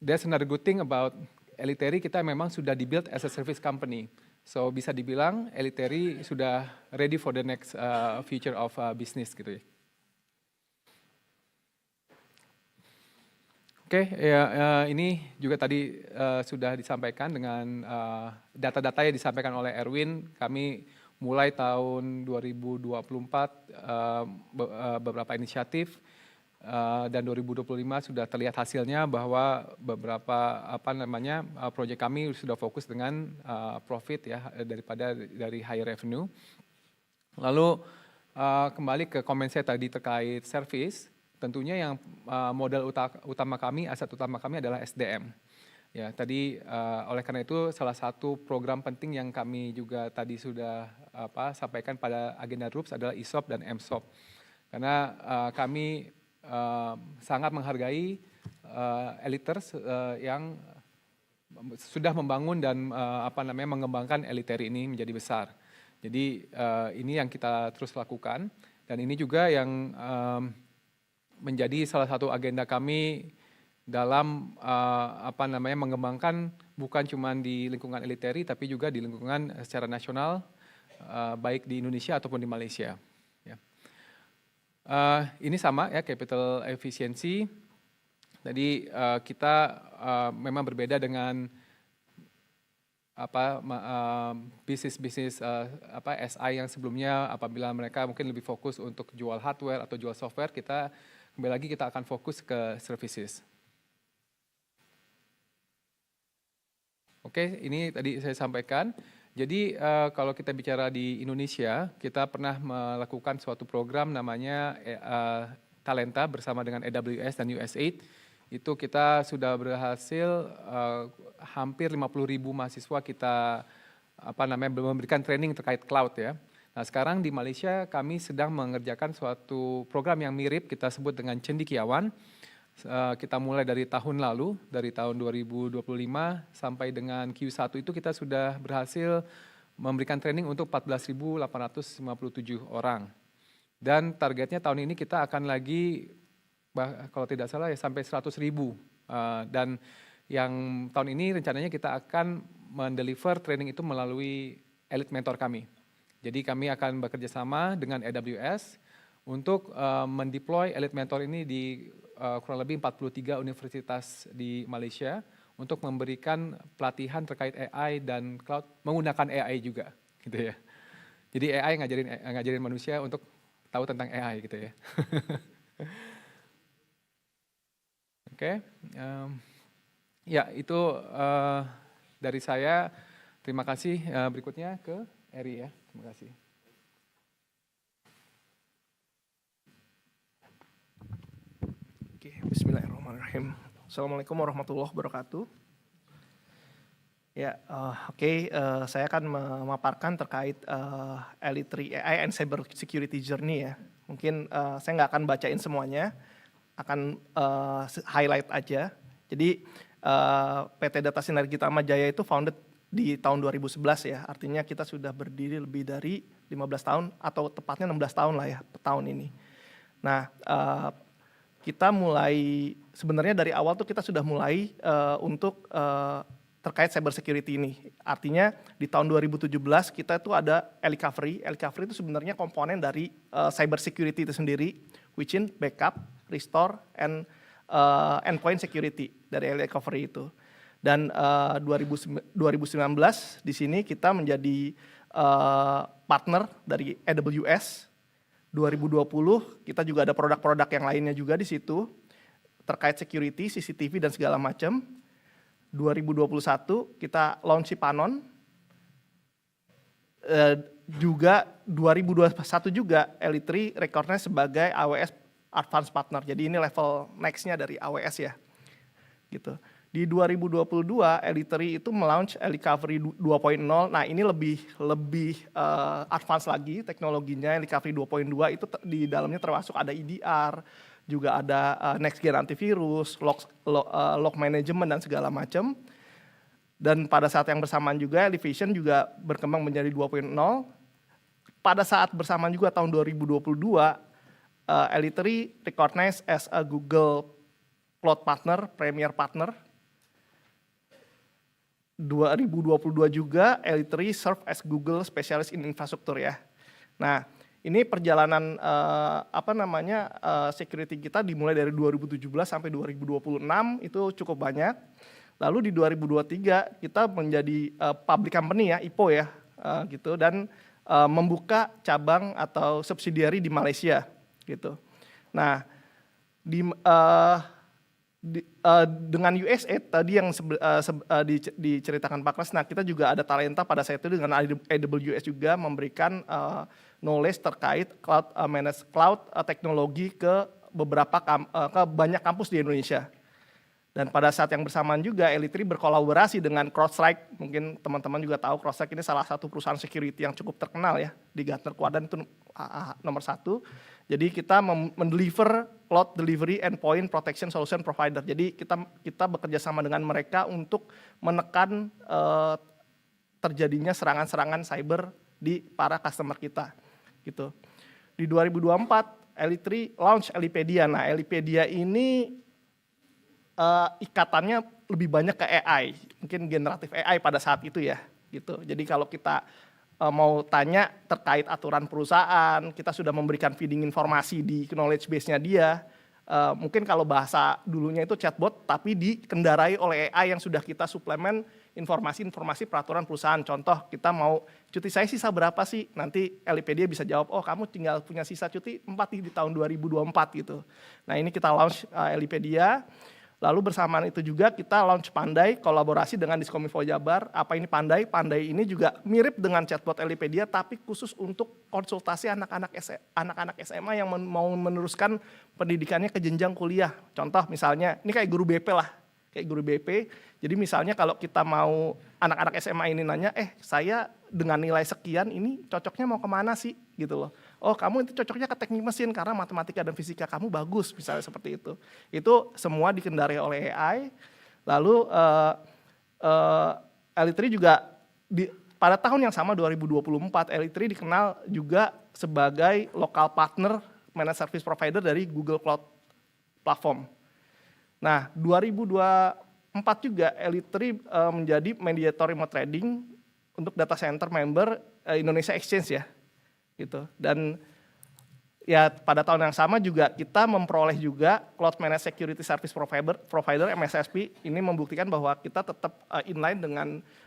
that's another good thing about Eliteri, kita memang sudah dibuild as a service company. So bisa dibilang Eliteri sudah ready for the next future of business gitu ya. Oke, ya, ini juga tadi sudah disampaikan dengan data-data yang disampaikan oleh Erwin. Kami mulai tahun 2024 beberapa inisiatif dan 2025 sudah terlihat hasilnya bahwa beberapa proyek kami sudah fokus dengan profit ya dari high revenue. Lalu kembali ke komen saya tadi terkait service. Tentunya yang modal utama kami, aset utama kami adalah SDM. Ya, tadi oleh karena itu salah satu program penting yang kami juga tadi sudah sampaikan pada agenda RUPS adalah ISOP dan MSOP. Karena kami sangat menghargai eliters yang sudah membangun dan mengembangkan Eliteri ini menjadi besar. Jadi ini yang kita terus lakukan dan ini juga yang menjadi salah satu agenda kami dalam mengembangkan bukan cuma di lingkungan Eliteri tapi juga di lingkungan secara nasional baik di Indonesia ataupun di Malaysia. Ya. Ini sama ya capital efficiency. Jadi kita memang berbeda dengan bisnis-bisnis SI yang sebelumnya apabila mereka mungkin lebih fokus untuk jual hardware atau jual software, kembali lagi kita akan fokus ke services. Oke, ini tadi saya sampaikan. Jadi kalau kita bicara di Indonesia, kita pernah melakukan suatu program namanya Talenta bersama dengan AWS dan USAID. Itu kita sudah berhasil hampir 50.000 mahasiswa kita memberikan training terkait cloud ya. Nah sekarang di Malaysia kami sedang mengerjakan suatu program yang mirip, kita sebut dengan Cendekiawan. Kita mulai dari tahun lalu, dari tahun 2025 sampai dengan Q1 itu kita sudah berhasil memberikan training untuk 14.857 orang. Dan targetnya tahun ini kita akan lagi, kalau tidak salah ya sampai 100.000. Dan yang tahun ini rencananya kita akan mendeliver training itu melalui Elite Mentor kami. Jadi kami akan bekerja sama dengan AWS untuk mendeploy Elite Mentor ini di kurang lebih 43 universitas di Malaysia untuk memberikan pelatihan terkait AI dan cloud menggunakan AI juga, gitu ya. Jadi AI ngajarin manusia untuk tahu tentang AI, gitu ya. Oke, ya itu dari saya. Terima kasih. Berikutnya ke Eri ya. Terima kasih. Oke, bismillahirrahmanirrahim. Assalamualaikum warahmatullahi wabarakatuh. Ya, saya akan memaparkan terkait Eliteri AI and Cyber Security Journey ya. Mungkin saya nggak akan bacain semuanya, akan highlight aja. Jadi PT Data Sinergi Tama Jaya itu founded di tahun 2011 ya, artinya kita sudah berdiri lebih dari 15 tahun atau tepatnya 16 tahun lah ya tahun ini. Nah, kita mulai sebenarnya dari awal tuh kita sudah mulai untuk terkait cyber security ini. Artinya di tahun 2017 kita tuh ada e-recovery. E-recovery itu sebenarnya komponen dari cyber security itu sendiri, which in backup, restore, and endpoint security dari e-recovery itu. Dan 2019 di sini kita menjadi partner dari AWS. 2020 kita juga ada produk-produk yang lainnya juga di situ terkait security, CCTV dan segala macam. 2021 kita launch Panon. Juga 2021 juga Elite3 recordnya sebagai AWS Advanced Partner. Jadi ini level next-nya dari AWS ya. Gitu. Di 2022 Elite3 itu melaunch e-recovery 2.0. Nah, ini lebih advance lagi teknologinya. E-recovery 2.2 itu di dalamnya termasuk ada EDR, juga ada next gen antivirus, log management dan segala macam. Dan pada saat yang bersamaan juga Elevation juga berkembang menjadi 2.0. Pada saat bersamaan juga tahun 2022 Elite3 recognized as a Google Cloud Partner, Premier Partner. 2022 juga Elite3 serve as Google Specialist in Infrastructure ya. Nah, ini perjalanan security kita dimulai dari 2017 sampai 2026 itu cukup banyak. Lalu di 2023 kita menjadi public company ya, IPO ya, gitu, dan membuka cabang atau subsidiary di Malaysia gitu. Nah, dengan USA tadi yang diceritakan Pak Kresna, kita juga ada talenta pada saat itu dengan AWS juga memberikan knowledge terkait cloud teknologi ke banyak kampus di Indonesia. Dan pada saat yang bersamaan juga Elite3 berkolaborasi dengan CrowdStrike. Mungkin teman-teman juga tahu CrowdStrike ini salah satu perusahaan security yang cukup terkenal ya di Gartner Quadrant itu nomor 1. Jadi kita mendeliver cloud delivery endpoint protection solution provider. Jadi kita bekerja sama dengan mereka untuk menekan terjadinya serangan-serangan cyber di para customer kita. Gitu. Di 2024 Elite3 launch Elipedia. Nah, Elipedia ini ikatannya lebih banyak ke AI, mungkin generatif AI pada saat itu ya, gitu. Jadi kalau kita mau tanya terkait aturan perusahaan, kita sudah memberikan feeding informasi di knowledge base-nya dia. Mungkin kalau bahasa dulunya itu chatbot, tapi dikendarai oleh AI yang sudah kita suplemen informasi-informasi peraturan perusahaan. Contoh, kita mau cuti saya sisa berapa sih? Nanti Elipedia bisa jawab, oh kamu tinggal punya sisa cuti 4 di tahun 2024 gitu. Nah, ini kita launch Elipedia. Lalu bersamaan itu juga kita launch Pandai, kolaborasi dengan Diskominfo Jabar. Apa ini Pandai? Pandai ini juga mirip dengan chatbot Elipedia, tapi khusus untuk konsultasi anak-anak SMA yang mau meneruskan pendidikannya ke jenjang kuliah. Contoh misalnya, ini kayak guru BP lah, kayak guru BP. Jadi misalnya kalau kita mau anak-anak SMA ini nanya, saya dengan nilai sekian ini cocoknya mau kemana sih? Gitu loh. Oh, kamu itu cocoknya ke teknik mesin karena matematika dan fisika kamu bagus, misalnya seperti itu. Itu semua dikendarai oleh AI. Lalu Elite3 juga pada tahun yang sama 2024 Elite3 dikenal juga sebagai local partner managed service provider dari Google Cloud Platform. Nah, 2024 juga Elite3 menjadi mediator remote trading untuk data center member Indonesia Exchange ya. Gitu. Dan ya pada tahun yang sama juga kita memperoleh juga Cloud Managed Security Service Provider MSSP. Ini membuktikan bahwa kita tetap inline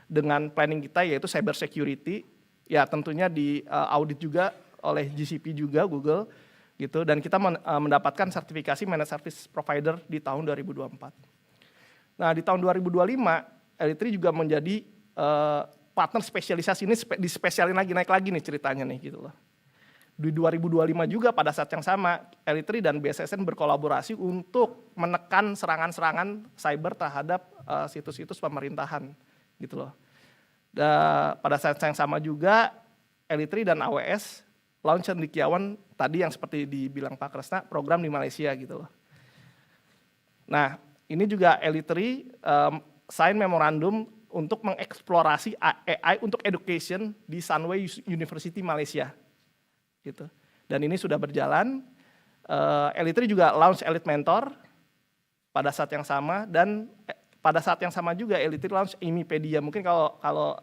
dengan planning kita yaitu cyber security. Ya tentunya di audit juga oleh GCP juga Google gitu, dan kita mendapatkan sertifikasi Managed Service Provider di tahun 2024. Nah, di tahun 2025 Elite3 juga menjadi partner spesialisasi, ini dispesialin lagi, naik lagi nih ceritanya nih gitu loh. Di 2025 juga pada saat yang sama, Elite3 dan BSSN berkolaborasi untuk menekan serangan-serangan cyber terhadap situs-situs pemerintahan gitu loh. Pada saat yang sama juga, Elite3 dan AWS launch cendekiawan tadi yang seperti dibilang Pak Kresna, program di Malaysia gitu loh. Nah, ini juga Elite3 sign memorandum untuk mengeksplorasi AI untuk education di Sunway University Malaysia, gitu. Dan ini sudah berjalan. Elite juga launch Elite Mentor pada saat yang sama, dan pada saat yang sama juga Elite launch Imipedia. Mungkin kalau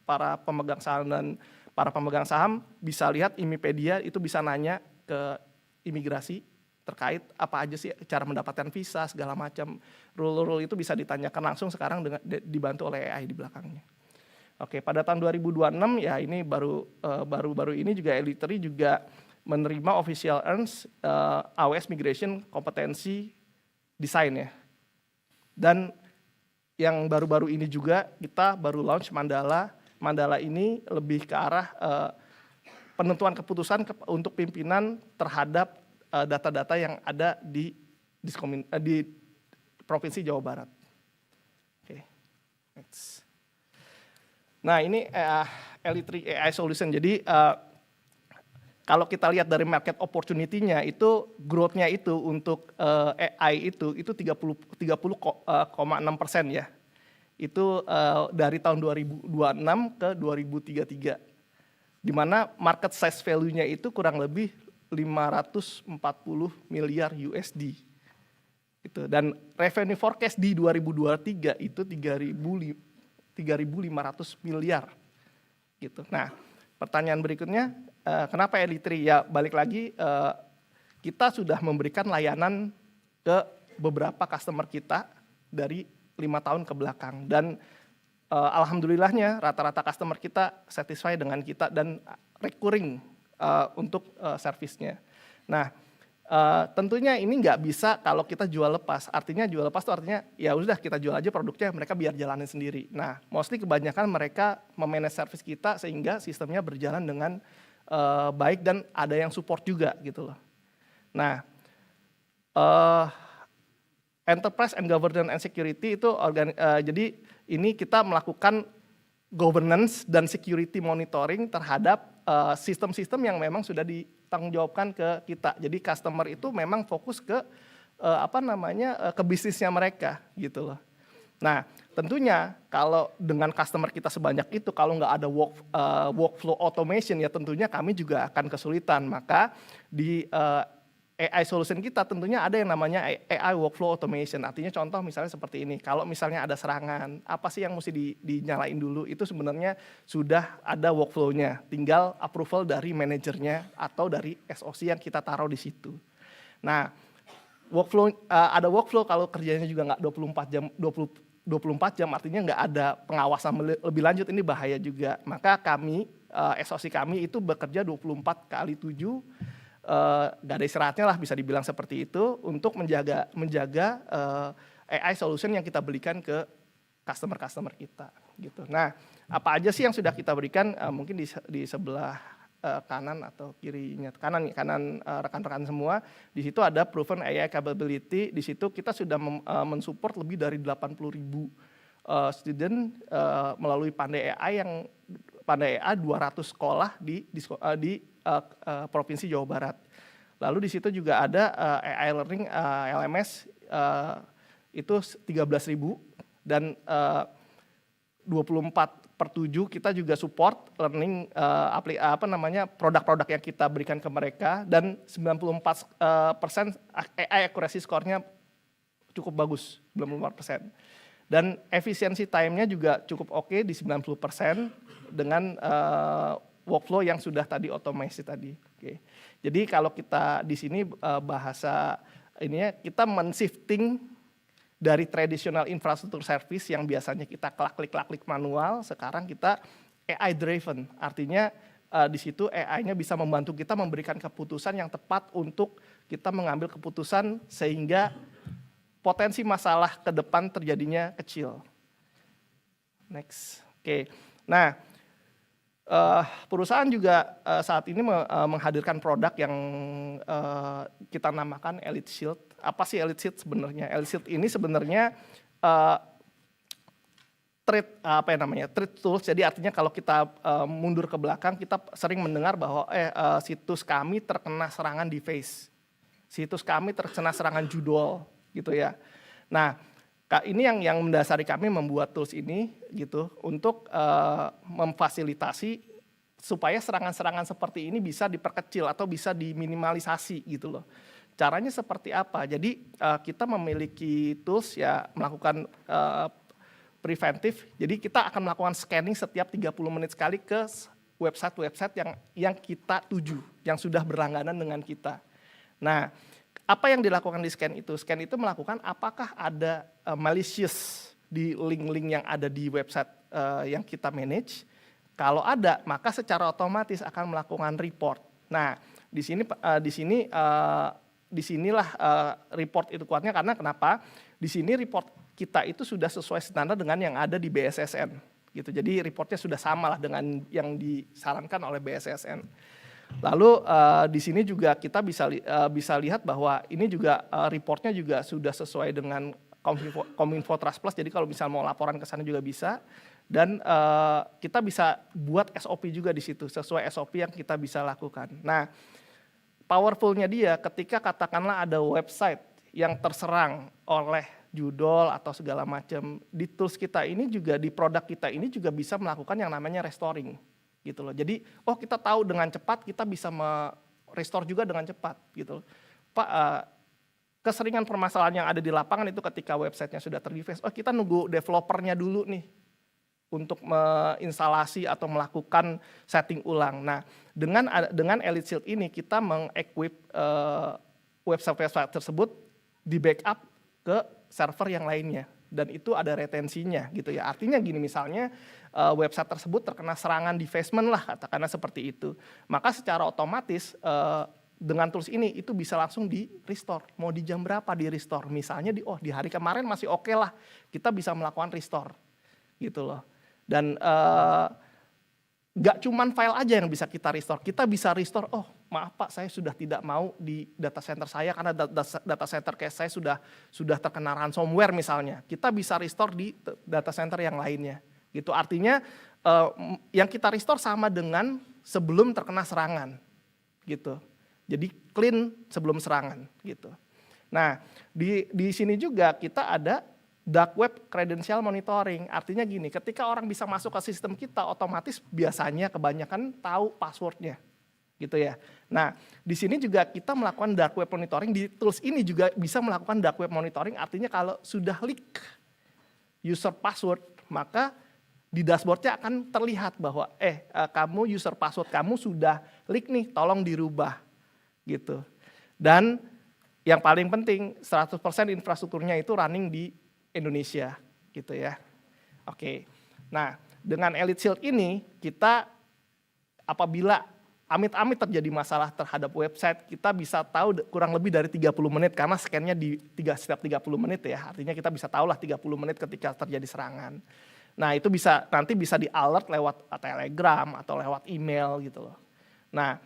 para pemegang saham dan para pemegang saham bisa lihat Imipedia itu bisa nanya ke imigrasi terkait apa aja sih cara mendapatkan visa segala macam. Rule-rule itu bisa ditanyakan langsung sekarang dengan dibantu oleh AI di belakangnya. Oke, pada tahun 2026 ya ini baru ini juga Elite juga menerima official earns AWS Migration Kompetensi Design ya. Dan yang baru-baru ini juga kita baru launch Mandala. Mandala ini lebih ke arah penentuan keputusan untuk pimpinan terhadap data-data yang ada di Provinsi Jawa Barat. Oke, next. Nah ini Elite AI Solution. Jadi kalau kita lihat dari market opportunity-nya itu growth-nya itu untuk AI itu 30,6% ya. Itu dari tahun 2026 ke 2033. Di mana market size value-nya itu kurang lebih 540 miliar USD. Gitu. Dan revenue forecast di 2023 itu 3.500 miliar. Gitu. Nah, pertanyaan berikutnya, kenapa Elite? Ya balik lagi, kita sudah memberikan layanan ke beberapa customer kita dari 5 tahun ke belakang, dan alhamdulillahnya rata-rata customer kita satisfy dengan kita dan recurring untuk servisnya. Nah, tentunya ini nggak bisa kalau kita jual lepas. Artinya jual lepas itu artinya ya udah kita jual aja produknya, mereka biar jalanin sendiri. Nah, mostly kebanyakan mereka memanage service kita sehingga sistemnya berjalan dengan baik dan ada yang support juga gitu loh. Nah, Enterprise and Governance and Security itu jadi ini kita melakukan governance dan security monitoring terhadap sistem-sistem yang memang sudah ditanggungjawabkan ke kita. Jadi customer itu memang fokus ke ke bisnisnya mereka gitu loh. Nah, tentunya kalau dengan customer kita sebanyak itu, kalau nggak ada workflow automation ya tentunya kami juga akan kesulitan. Maka di AI solution kita tentunya ada yang namanya AI workflow automation. Artinya contoh misalnya seperti ini, kalau misalnya ada serangan, apa sih yang mesti dinyalain dulu? Itu sebenarnya sudah ada workflow-nya, tinggal approval dari manajernya atau dari SOC yang kita taruh di situ. Nah, ada workflow kalau kerjanya juga nggak 24 jam, artinya nggak ada pengawasan lebih lanjut, ini bahaya juga. Maka kami, SOC kami itu bekerja 24/7, nggak ada istirahatnya lah bisa dibilang seperti itu, untuk menjaga AI solution yang kita berikan ke customer kita gitu. Nah, apa aja sih yang sudah kita berikan? Mungkin di sebelah kanan atau kirinya, kanan rekan-rekan semua, di situ ada proven AI capability. Di situ kita sudah mensupport lebih dari 80.000 student melalui Pandai AI 200 sekolah di Provinsi Jawa Barat. Lalu di situ juga ada AI Learning LMS itu 13.000, dan 24/7 kita juga support learning produk-produk yang kita berikan ke mereka, dan 94% AI accuracy score-nya cukup bagus, 94%. Dan efisiensi time-nya juga cukup oke di 90% dengan workflow yang sudah tadi otomasi tadi. Oke. Jadi kalau kita di sini bahasa ininya, kita men-shifting dari traditional infrastructure service yang biasanya kita klik manual, sekarang kita AI driven. Artinya di situ AI-nya bisa membantu kita memberikan keputusan yang tepat untuk kita mengambil keputusan sehingga potensi masalah ke depan terjadinya kecil. Next. Oke. Nah, perusahaan juga saat ini menghadirkan produk yang kita namakan Elite Shield. Apa sih Elite Shield sebenarnya? Elite Shield ini sebenarnya trade tools. Jadi artinya kalau kita mundur ke belakang, kita sering mendengar bahwa situs kami terkena serangan device, situs kami terkena serangan judul, gitu ya. Nah, ini yang mendasari kami membuat tools ini gitu untuk memfasilitasi supaya serangan-serangan seperti ini bisa diperkecil atau bisa diminimalisasi gitu loh. Caranya seperti apa? Jadi kita memiliki tools ya melakukan preventif. Jadi kita akan melakukan scanning setiap 30 menit sekali ke website-website yang kita tuju, yang sudah berlangganan dengan kita. Nah, apa yang dilakukan di scan itu? Scan itu melakukan apakah ada malicious di link-link yang ada di website yang kita manage. Kalau ada, maka secara otomatis akan melakukan report. Nah, disinilah report itu kuatnya karena kenapa? Di sini report kita itu sudah sesuai standar dengan yang ada di BSSN gitu. Jadi reportnya sudah sama lah dengan yang disarankan oleh BSSN. Lalu di sini juga kita bisa lihat bahwa ini juga reportnya juga sudah sesuai dengan Kominfo Trust Plus. Jadi kalau misal mau laporan ke sana juga bisa. Dan kita bisa buat SOP juga di situ sesuai SOP yang kita bisa lakukan. Nah, powerfulnya dia ketika katakanlah ada website yang terserang oleh judul atau segala macam, di tools kita ini juga, di produk kita ini juga bisa melakukan yang namanya restoring gitu loh. Jadi kita tahu dengan cepat kita bisa restore juga dengan cepat gitu loh. Keseringan permasalahan yang ada di lapangan itu ketika websitenya sudah terdefaced, kita nunggu developernya dulu nih untuk menginstalasi atau melakukan setting ulang. Nah, dengan Elite Shield ini kita mengequip website-website tersebut di backup ke server yang lainnya, dan itu ada retensinya gitu ya. Artinya gini, misalnya website tersebut terkena serangan defacement lah, katakanlah seperti itu, maka secara otomatis dengan tools ini itu bisa langsung di restore. Mau di jam berapa di restore? Misalnya di hari kemarin masih oke lah, kita bisa melakukan restore gitu loh. Dan gak cuman file aja yang bisa kita restore, kita bisa restore, maaf Pak, saya sudah tidak mau di data center saya karena data center case saya sudah terkena ransomware misalnya. Kita bisa restore di data center yang lainnya. Gitu. Artinya yang kita restore sama dengan sebelum terkena serangan. Gitu. Jadi clean sebelum serangan gitu. Nah, di sini juga kita ada dark web credential monitoring. Artinya gini, ketika orang bisa masuk ke sistem kita, otomatis biasanya kebanyakan tahu passwordnya, gitu ya. Nah, di sini juga kita melakukan dark web monitoring. Di tools ini juga bisa melakukan dark web monitoring. Artinya kalau sudah leak user password, maka di dashboardnya akan terlihat bahwa kamu user password kamu sudah leak nih, tolong dirubah, gitu. Dan yang paling penting 100% infrastrukturnya itu running di Indonesia gitu ya. Oke. Nah, dengan Elite Shield ini kita apabila amit-amit terjadi masalah terhadap website, kita bisa tahu kurang lebih dari 30 menit karena scan-nya setiap 30 menit ya. Artinya kita bisa tahu lah 30 menit ketika terjadi serangan. Nah, itu nanti bisa di-alert lewat Telegram atau lewat email gitu loh. Nah,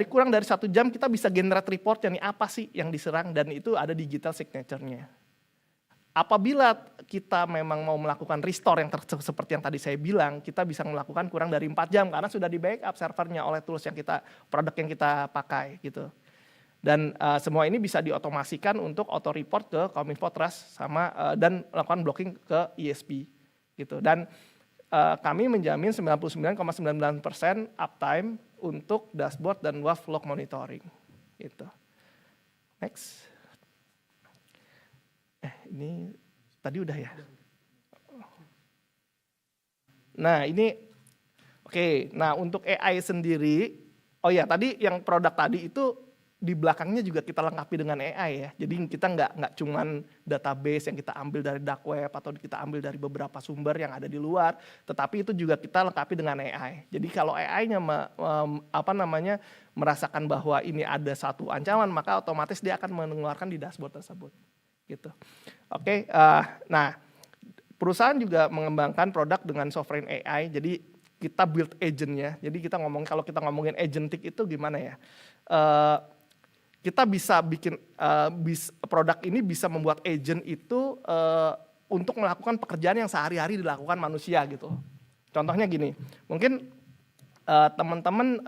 kurang dari 1 jam kita bisa generate report yang apa sih yang diserang, dan itu ada digital signature-nya. Apabila kita memang mau melakukan restore yang seperti yang tadi saya bilang, kita bisa melakukan kurang dari 4 jam karena sudah di backup servernya oleh tools produk yang kita pakai gitu. Dan semua ini bisa diotomasikan untuk auto report ke Kominfo Trust dan melakukan blocking ke ISP gitu. Dan kami menjamin 99,99% uptime untuk dashboard dan WAF log monitoring gitu. Next. Ini tadi udah ya. Nah ini oke. Nah untuk AI sendiri, tadi yang produk tadi itu di belakangnya juga kita lengkapi dengan AI ya. Jadi kita nggak cuman database yang kita ambil dari dark web atau kita ambil dari beberapa sumber yang ada di luar, tetapi itu juga kita lengkapi dengan AI. Jadi kalau AI-nya merasakan bahwa ini ada satu ancaman, maka otomatis dia akan mengeluarkan di dashboard tersebut. Gitu. Oke. Nah, perusahaan juga mengembangkan produk dengan sovereign AI. Jadi kita build agent-nya. Jadi kalau kita ngomongin agentic itu gimana ya? Kita bisa bikin produk ini bisa membuat agent itu untuk melakukan pekerjaan yang sehari-hari dilakukan manusia gitu. Contohnya gini, mungkin teman-teman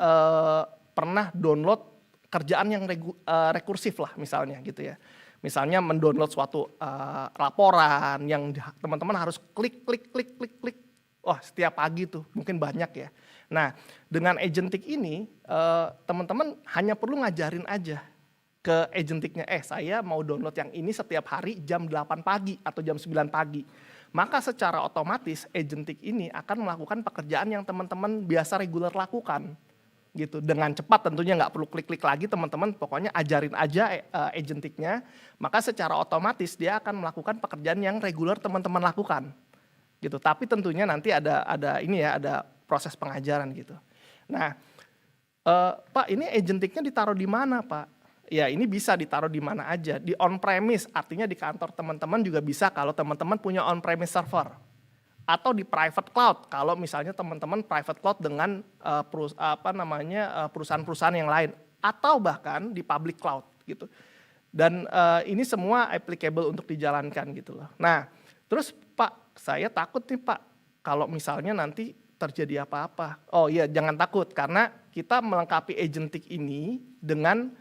pernah download kerjaan yang rekursif lah misalnya gitu ya. Misalnya mendownload suatu laporan yang teman-teman harus klik. Wah, setiap pagi tuh mungkin banyak ya. Nah, dengan agentic ini, teman-teman hanya perlu ngajarin aja ke agenticnya, saya mau download yang ini setiap hari jam 8 pagi atau jam 9 pagi. Maka secara otomatis agentic ini akan melakukan pekerjaan yang teman-teman biasa reguler lakukan. Gitu, dengan cepat tentunya, nggak perlu klik-klik lagi teman-teman, pokoknya ajarin aja agenticnya, maka secara otomatis dia akan melakukan pekerjaan yang reguler teman-teman lakukan. Gitu, tapi tentunya nanti ada proses pengajaran gitu. Nah, Pak, ini agenticnya ditaruh di mana, Pak? Ya, ini bisa ditaruh di mana aja. Di on-premise, artinya di kantor teman-teman juga bisa kalau teman-teman punya on-premise server. Atau di private cloud, kalau misalnya teman-teman private cloud dengan perusahaan-perusahaan yang lain. Atau bahkan di public cloud gitu. Dan ini semua applicable untuk dijalankan gitu loh. Nah, terus Pak, saya takut nih Pak, kalau misalnya nanti terjadi apa-apa. Oh iya, jangan takut, karena kita melengkapi agentic ini dengan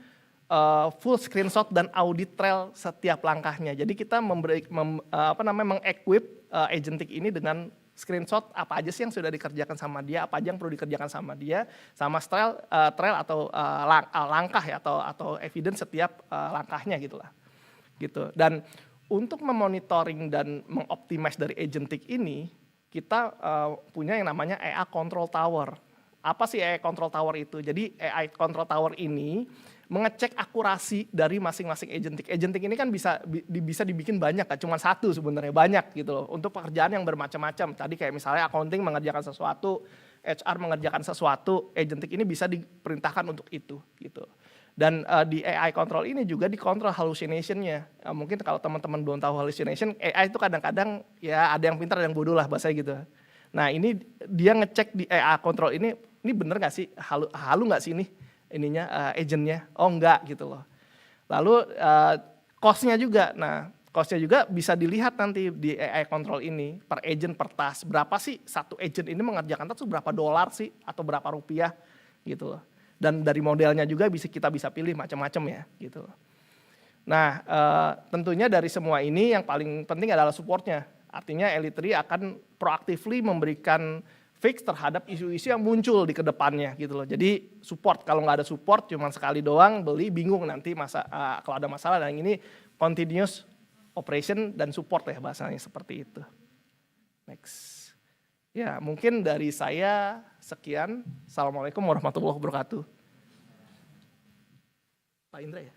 full screenshot dan audit trail setiap langkahnya. Jadi kita mengequip agentic ini dengan screenshot apa aja sih yang sudah dikerjakan sama dia, apa aja yang perlu dikerjakan sama dia, sama trail atau langkah ya, atau evidence setiap langkahnya gitulah. Gitu. Dan untuk memonitoring dan mengoptimize dari agentic ini, kita punya yang namanya AI Control Tower. Apa sih AI Control Tower itu? Jadi AI Control Tower ini mengecek akurasi dari masing-masing agentic. Agentic ini kan bisa dibikin banyak, gak cuma satu sebenarnya, banyak gitu loh. Untuk pekerjaan yang bermacam-macam. Tadi kayak misalnya accounting mengerjakan sesuatu, HR mengerjakan sesuatu, agentic ini bisa diperintahkan untuk itu gitu. Dan di AI control ini juga dikontrol hallucination-nya. Mungkin kalau teman-teman belum tahu hallucination, AI itu kadang-kadang ya ada yang pintar, ada yang bodoh lah bahasanya gitu. Nah, ini dia ngecek di AI control ini bener nggak sih, halu nggak sih ininya agentnya? Oh enggak gitu loh. Lalu cost-nya juga. Nah, cost-nya juga bisa dilihat nanti di AI control ini per agent per task. Berapa sih satu agent ini mengerjakan task, berapa dolar sih atau berapa rupiah gitu loh. Dan dari modelnya juga kita bisa pilih macam-macam ya gitu. Nah, tentunya dari semua ini yang paling penting adalah supportnya. Artinya Elite3 akan proactively memberikan fix terhadap isu-isu yang muncul di kedepannya gitu loh. Jadi support, kalau nggak ada support cuma sekali doang beli bingung nanti kalau ada masalah. Dan ini continuous operation dan support ya bahasanya seperti itu. Next. Ya mungkin dari saya sekian. Assalamualaikum warahmatullahi wabarakatuh. Pak Indra ya.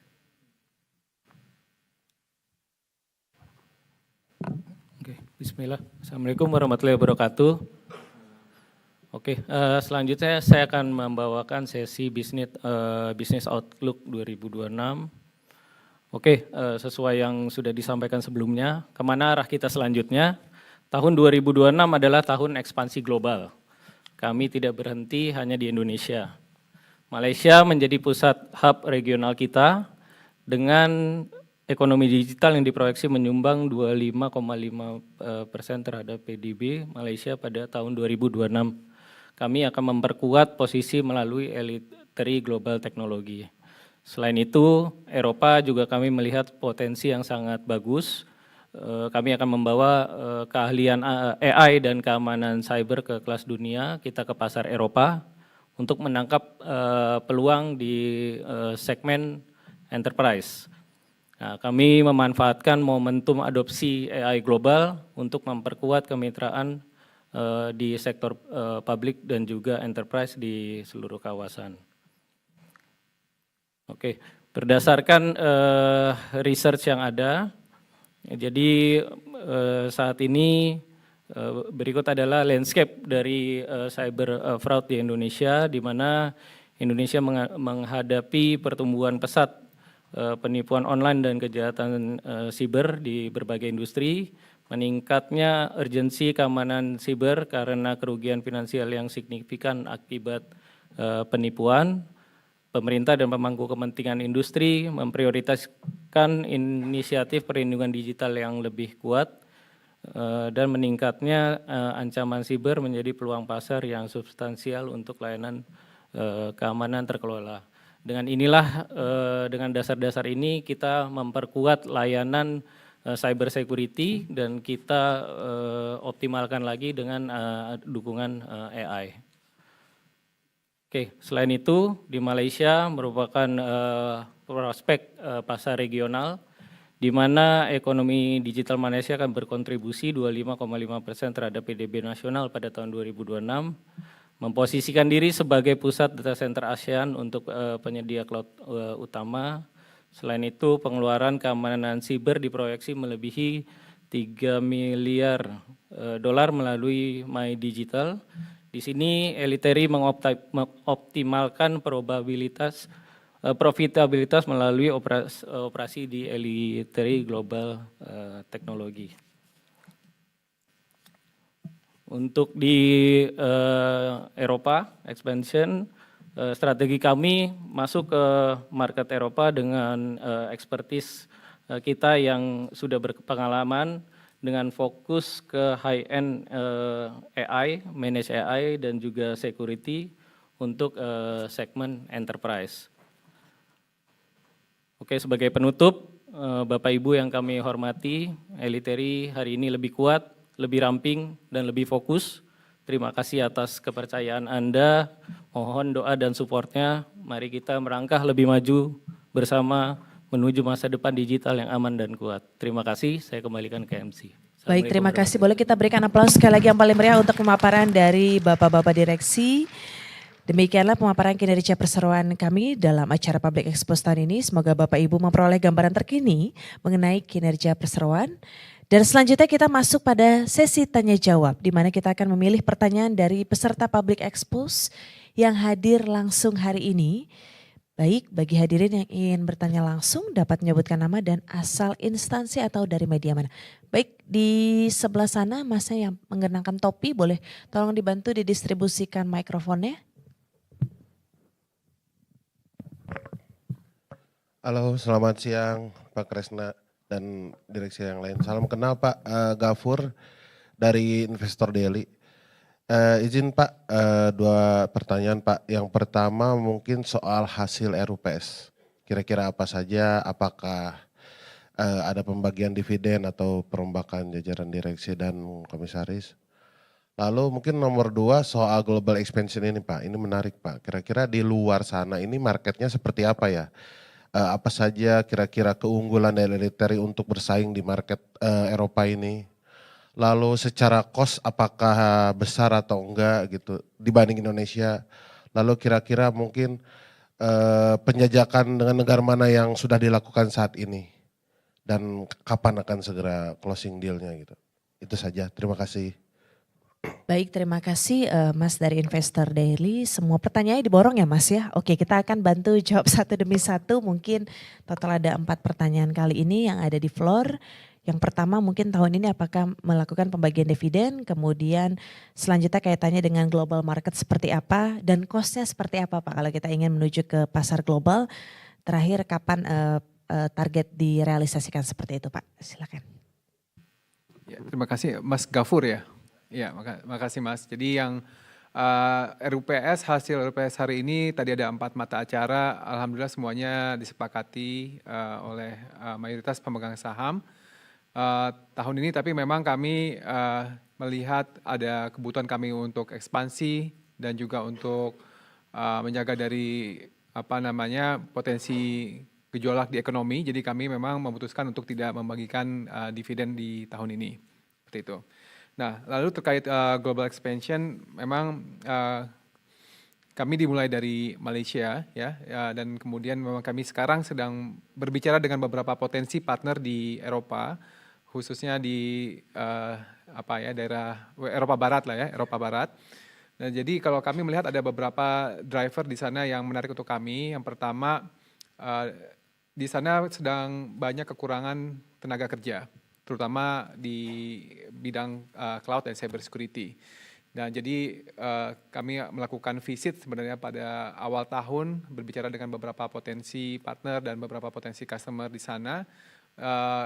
Oke, bismillah. Assalamualaikum warahmatullahi wabarakatuh. Oke, selanjutnya saya akan membawakan sesi Business Outlook 2026. Oke, sesuai yang sudah disampaikan sebelumnya, kemana arah kita selanjutnya? Tahun 2026 adalah tahun ekspansi global. Kami tidak berhenti hanya di Indonesia. Malaysia menjadi pusat hub regional kita dengan ekonomi digital yang diproyeksi menyumbang 25,5% terhadap PDB Malaysia pada tahun 2026. Kami akan memperkuat posisi melalui Elite3 Global Teknologi. Selain itu, Eropa juga kami melihat potensi yang sangat bagus. Kami akan membawa keahlian AI dan keamanan cyber ke kelas dunia, kita ke pasar Eropa untuk menangkap peluang di segmen enterprise. Nah, kami memanfaatkan momentum adopsi AI global untuk memperkuat kemitraan di sektor publik dan juga enterprise di seluruh kawasan. Oke, berdasarkan research yang ada, jadi saat ini berikut adalah landscape dari cyber fraud di Indonesia, di mana Indonesia menghadapi pertumbuhan pesat penipuan online dan kejahatan siber di berbagai industri, meningkatnya urgensi keamanan siber karena kerugian finansial yang signifikan akibat penipuan. Pemerintah dan pemangku kepentingan industri memprioritaskan inisiatif perlindungan digital yang lebih kuat dan meningkatnya ancaman siber menjadi peluang pasar yang substansial untuk layanan keamanan terkelola. Dengan inilah, dengan dasar-dasar ini kita memperkuat layanan cyber security dan kita optimalkan lagi dengan dukungan AI. Oke, selain itu di Malaysia merupakan prospek pasar regional di mana ekonomi digital Malaysia akan berkontribusi 25,5% terhadap PDB nasional pada tahun 2026, memposisikan diri sebagai pusat data center ASEAN untuk penyedia cloud utama. Selain itu, pengeluaran keamanan siber diproyeksi melebihi 3 miliar dolar melalui My Digital. Di sini Eliteri mengoptimalkan profitabilitas melalui operasi di Eliteri Global Teknologi. Untuk di Eropa expansion, strategi kami masuk ke market Eropa dengan expertise kita yang sudah berpengalaman dengan fokus ke high-end AI, manage AI, dan juga security untuk segmen enterprise. Oke, sebagai penutup, Bapak Ibu yang kami hormati, Eliteri hari ini lebih kuat, lebih ramping, dan lebih fokus. Terima kasih atas kepercayaan Anda, mohon doa dan supportnya. Mari kita melangkah lebih maju bersama menuju masa depan digital yang aman dan kuat. Terima kasih, saya kembalikan ke MC. Baik, terima kasih. Boleh kita berikan aplaus sekali lagi yang paling meriah untuk pemaparan dari Bapak-Bapak Direksi. Demikianlah pemaparan kinerja perseroan kami dalam acara Public Expose tahun ini. Semoga Bapak Ibu memperoleh gambaran terkini mengenai kinerja perseroan. Dan selanjutnya kita masuk pada sesi tanya jawab, di mana kita akan memilih pertanyaan dari peserta Public Expose yang hadir langsung hari ini. Baik, bagi hadirin yang ingin bertanya langsung dapat menyebutkan nama dan asal instansi atau dari media mana. Baik, di sebelah sana Masnya yang mengenakan topi boleh tolong dibantu didistribusikan mikrofonnya. Halo, selamat siang Pak Kresna dan direksi yang lain. Salam kenal Pak Gafur dari Investor Daily. Izin Pak, dua pertanyaan Pak. Yang pertama mungkin soal hasil RUPS. Kira-kira apa saja, apakah ada pembagian dividen atau perombakan jajaran direksi dan komisaris. Lalu mungkin nomor dua soal global expansion ini Pak. Ini menarik Pak. Kira-kira di luar sana ini marketnya seperti apa ya? Apa saja kira-kira keunggulan dari Eliteri untuk bersaing di market Eropa ini? Lalu secara cost apakah besar atau enggak gitu dibanding Indonesia? Lalu kira-kira mungkin penjajakan dengan negara mana yang sudah dilakukan saat ini? Dan kapan akan segera closing deal-nya gitu? Itu saja, terima kasih. Baik, terima kasih Mas dari Investor Daily. Semua pertanyaannya diborong ya Mas ya. Oke, kita akan bantu jawab satu demi satu. Mungkin total ada 4 pertanyaan kali ini yang ada di floor. Yang pertama mungkin tahun ini apakah melakukan pembagian dividen, kemudian selanjutnya kaitannya dengan global market seperti apa dan cost-nya seperti apa Pak kalau kita ingin menuju ke pasar global. Terakhir kapan target direalisasikan seperti itu Pak, silakan. Ya, terima kasih Mas Gafur ya. Ya, makasih Mas. Jadi yang RUPS, hasil RUPS hari ini tadi ada 4 mata acara, alhamdulillah semuanya disepakati oleh mayoritas pemegang saham. Tahun ini tapi memang kami melihat ada kebutuhan kami untuk ekspansi dan juga untuk menjaga dari potensi gejolak di ekonomi. Jadi kami memang memutuskan untuk tidak membagikan dividen di tahun ini. Seperti itu. Nah, lalu terkait global expansion, memang kami dimulai dari Malaysia ya, dan kemudian memang kami sekarang sedang berbicara dengan beberapa potensi partner di Eropa, khususnya di daerah Eropa Barat lah ya, Eropa Barat. Nah, jadi kalau kami melihat ada beberapa driver di sana yang menarik untuk kami. Yang pertama, di sana sedang banyak kekurangan tenaga kerja, terutama di bidang cloud dan cyber security. Nah, jadi kami melakukan visit sebenarnya pada awal tahun, berbicara dengan beberapa potensi partner dan beberapa potensi customer di sana.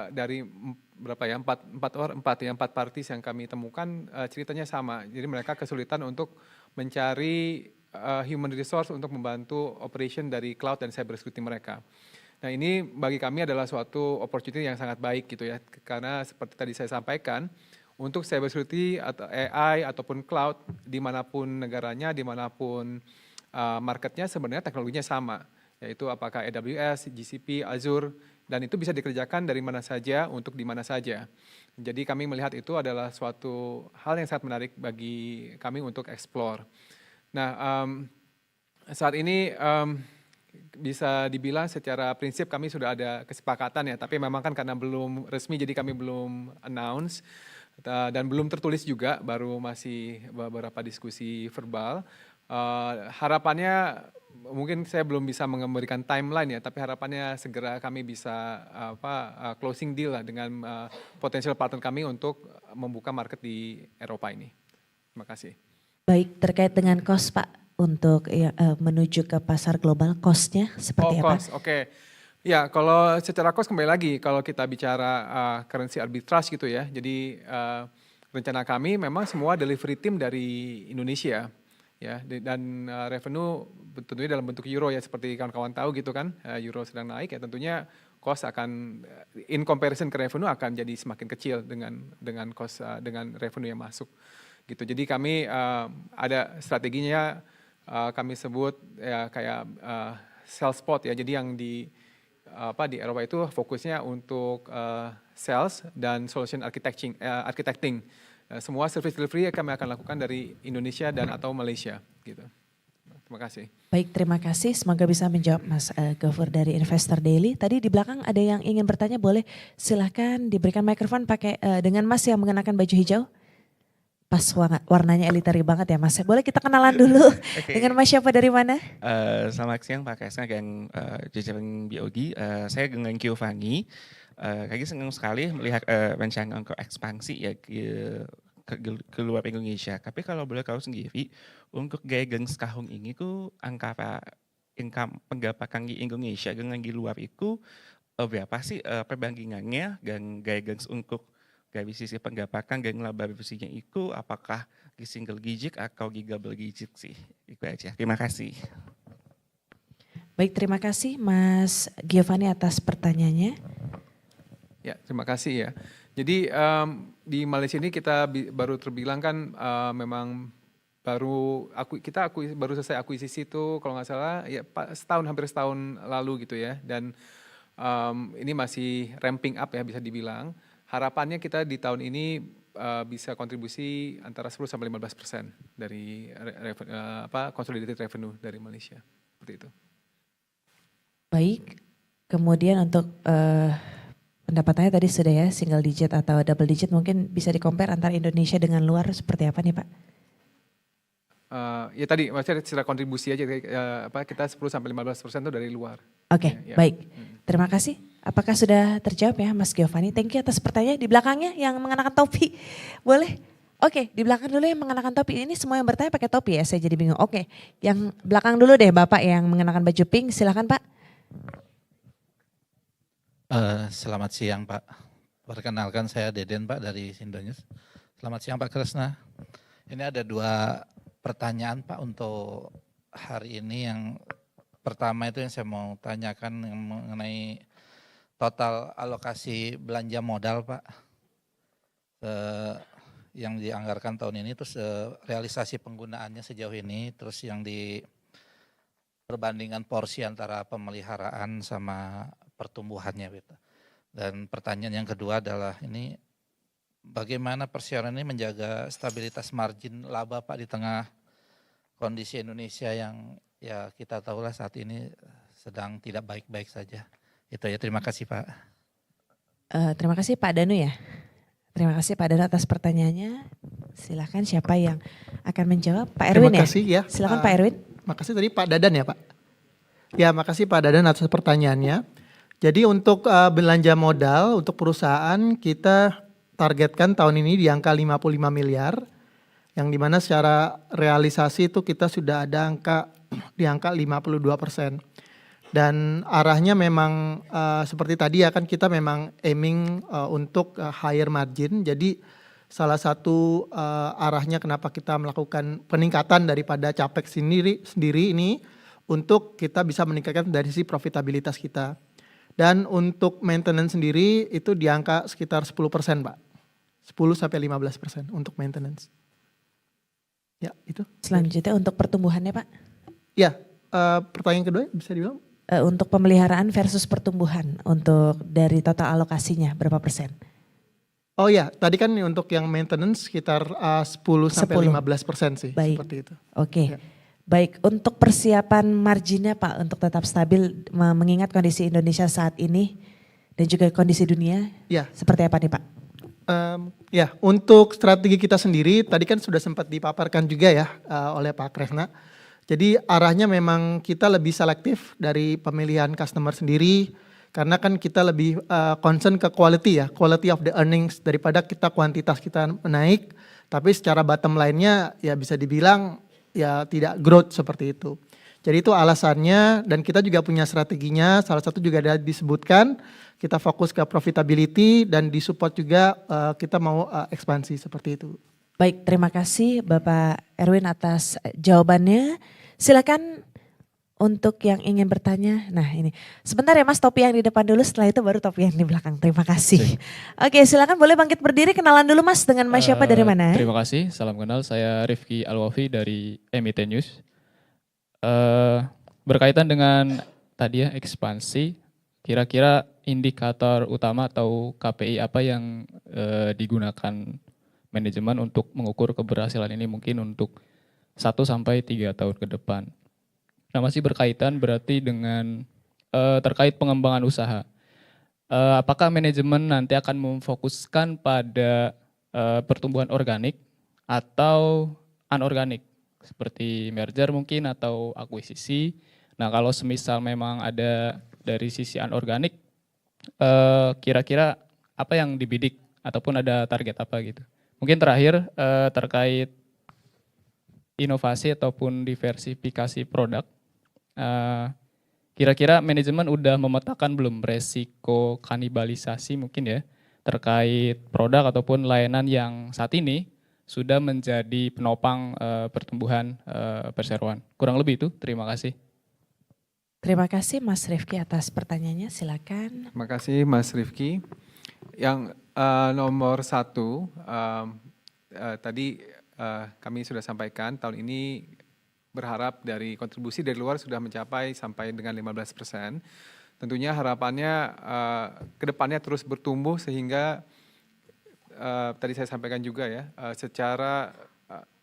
Dari empat parties yang kami temukan ceritanya sama. Jadi mereka kesulitan untuk mencari human resource untuk membantu operation dari cloud dan cyber security mereka. Nah, ini bagi kami adalah suatu opportunity yang sangat baik gitu ya, karena seperti tadi saya sampaikan, untuk cyber security atau AI ataupun cloud dimanapun negaranya, dimanapun marketnya sebenarnya teknologinya sama, yaitu apakah AWS, GCP, Azure, dan itu bisa dikerjakan dari mana saja untuk di mana saja. Jadi kami melihat itu adalah suatu hal yang sangat menarik bagi kami untuk explore. Nah, saat ini bisa dibilang secara prinsip kami sudah ada kesepakatan ya, tapi memang kan karena belum resmi jadi kami belum announce dan belum tertulis juga, baru masih beberapa diskusi verbal. Harapannya mungkin saya belum bisa memberikan timeline ya, tapi harapannya segera kami bisa closing deal lah dengan potensial partner kami untuk membuka market di Eropa ini. Terima kasih. Baik, terkait dengan cost Pak, untuk menuju ke pasar global, cost-nya seperti apa? Cost, oke. Ya, kalau secara cost kembali lagi, kalau kita bicara currency arbitrage gitu ya, jadi rencana kami memang semua delivery team dari Indonesia. Ya, dan revenue tentunya dalam bentuk euro ya, seperti kawan-kawan tahu gitu kan, euro sedang naik ya, tentunya cost akan in comparison ke revenue akan jadi semakin kecil dengan cost dengan revenue yang masuk gitu. Jadi kami ada strateginya, kami sebut ya kayak sales spot ya. Jadi yang di Eropa itu fokusnya untuk sales dan solution architecting. Semua service delivery kami akan lakukan dari Indonesia dan atau Malaysia gitu. Terima kasih. Baik, terima kasih. Semoga bisa menjawab Mas Gafur dari Investor Daily. Tadi di belakang ada yang ingin bertanya, boleh silahkan diberikan mikrofon pakai dengan Mas yang mengenakan baju hijau. Pas warnanya elitary banget ya Mas. Boleh kita kenalan dulu dengan Mas siapa dari mana? Selamat siang Pak Kresna dan jajaran BOD. Saya dengan Giovanni. Kayaknya senang sekali melihat rencana untuk ekspansi ya ke luar Indonesia. Tapi kalau boleh tahu sendiri, untuk guidance tahun ini tuh angka income pendapatan di Indonesia dengan di luar itu berapa sih perbandingannya, dan guidance untuk dari sisi pendapatan dan laba bersihnya itu apakah di single digit atau di double digit sih? Itu aja. Terima kasih. Baik, terima kasih Mas Giovanni atas pertanyaannya. Ya, terima kasih ya. Jadi di Malaysia ini kita baru terbilang kan memang kita baru selesai akuisisi itu kalau nggak salah ya hampir setahun lalu gitu ya. Dan ini masih ramping up ya bisa dibilang. Harapannya kita di tahun ini bisa kontribusi antara 10 sampai 15% dari consolidated revenue dari Malaysia. Seperti itu. Baik. Kemudian untuk pendapatannya tadi sudah ya, single digit atau double digit, mungkin bisa di-compare antara Indonesia dengan luar seperti apa nih Pak? Ya tadi maksudnya secara kontribusi aja kita 10 sampai 15% itu dari luar. Oke, ya. Baik. Terima kasih. Apakah sudah terjawab ya Mas Giovanni? Thank you atas pertanyaan. Di belakangnya yang mengenakan topi. Boleh? Oke, di belakang dulu yang mengenakan topi. Ini semua yang bertanya pakai topi ya, saya jadi bingung. Oke, yang belakang dulu deh Bapak yang mengenakan baju pink, silakan Pak. Selamat siang Pak. Perkenalkan saya Deden Pak dari Sindonews. Selamat siang Pak Kresna. Ini ada 2 pertanyaan Pak untuk hari ini. Yang pertama itu yang saya mau tanyakan yang mengenai total alokasi belanja modal Pak. Yang dianggarkan tahun ini, terus realisasi penggunaannya sejauh ini, terus yang di perbandingan porsi antara pemeliharaan sama pertumbuhannya gitu. Dan pertanyaan yang kedua adalah ini bagaimana persiapan ini menjaga stabilitas margin laba Pak di tengah kondisi Indonesia yang ya kita tahulah saat ini sedang tidak baik-baik saja. Itu ya, terima kasih Pak. Terima kasih Pak Danu ya. Terima kasih Pak Danu atas pertanyaannya. Silakan siapa yang akan menjawab? Pak Erwin Terima kasih ya. Silakan Pak Erwin. Makasih tadi Pak Dadan ya Pak. Ya, makasih Pak Dadan atas pertanyaannya. Jadi untuk belanja modal untuk perusahaan kita targetkan tahun ini di angka 55 miliar. Yang dimana secara realisasi itu kita sudah ada di angka 52%. Dan arahnya memang seperti tadi ya kan kita memang aiming untuk higher margin. Jadi salah satu arahnya kenapa kita melakukan peningkatan daripada capex sendiri ini untuk kita bisa meningkatkan dari sisi profitabilitas kita. Dan untuk maintenance sendiri itu di angka sekitar 10% Pak. 10 sampai 15% untuk maintenance. Ya itu. Selanjutnya untuk pertumbuhannya Pak. Ya, pertanyaan kedua bisa dibilang? Untuk pemeliharaan versus pertumbuhan untuk dari total alokasinya berapa persen? Oh ya, tadi kan untuk yang maintenance sekitar 10 sampai 10. 15% sih, Baik. seperti itu. Oke. Ya. Baik, untuk persiapan marginnya Pak untuk tetap stabil mengingat kondisi Indonesia saat ini dan juga kondisi dunia, Ya. seperti apa nih Pak? Ya, untuk strategi kita sendiri tadi kan sudah sempat dipaparkan juga ya oleh Pak Kresna. Jadi arahnya memang kita lebih selektif dari pemilihan customer sendiri karena kan kita lebih concern ke quality ya, quality of the earnings daripada kita kuantitas kita menaik, tapi secara bottom line-nya ya bisa dibilang ya tidak growth seperti itu. Jadi itu alasannya dan kita juga punya strateginya, salah satu juga ada disebutkan kita fokus ke profitability dan disupport juga kita mau ekspansi seperti itu. Baik, terima kasih Bapak Erwin atas jawabannya. Silakan untuk yang ingin bertanya. Nah ini, sebentar ya Mas, topi yang di depan dulu, setelah itu baru topi yang di belakang. Terima kasih. Oke, silakan boleh bangkit berdiri, kenalan dulu Mas dengan Mas siapa dari mana? Terima kasih, salam kenal. Saya Rifki Alwafi dari MIT News. Berkaitan dengan tadi ya ekspansi, kira-kira indikator utama atau KPI apa yang digunakan manajemen untuk mengukur keberhasilan ini mungkin untuk 1 sampai 3 tahun ke depan. Nah masih berkaitan berarti dengan terkait pengembangan usaha. Apakah manajemen nanti akan memfokuskan pada pertumbuhan organik atau anorganik? Seperti merger mungkin atau akuisisi. Nah kalau semisal memang ada dari sisi anorganik, kira-kira apa yang dibidik ataupun ada target apa gitu. Mungkin terakhir terkait inovasi ataupun diversifikasi produk, kira-kira manajemen udah memetakan belum resiko kanibalisasi mungkin ya terkait produk ataupun layanan yang saat ini sudah menjadi penopang pertumbuhan perseroan. Kurang lebih itu, terima kasih. Terima kasih Mas Rifki atas pertanyaannya, silakan. Terima kasih Mas Rifki. Yang nomor 1, tadi kami sudah sampaikan tahun ini berharap dari kontribusi dari luar sudah mencapai sampai dengan 15%. Tentunya harapannya ke depannya terus bertumbuh sehingga tadi saya sampaikan juga ya, secara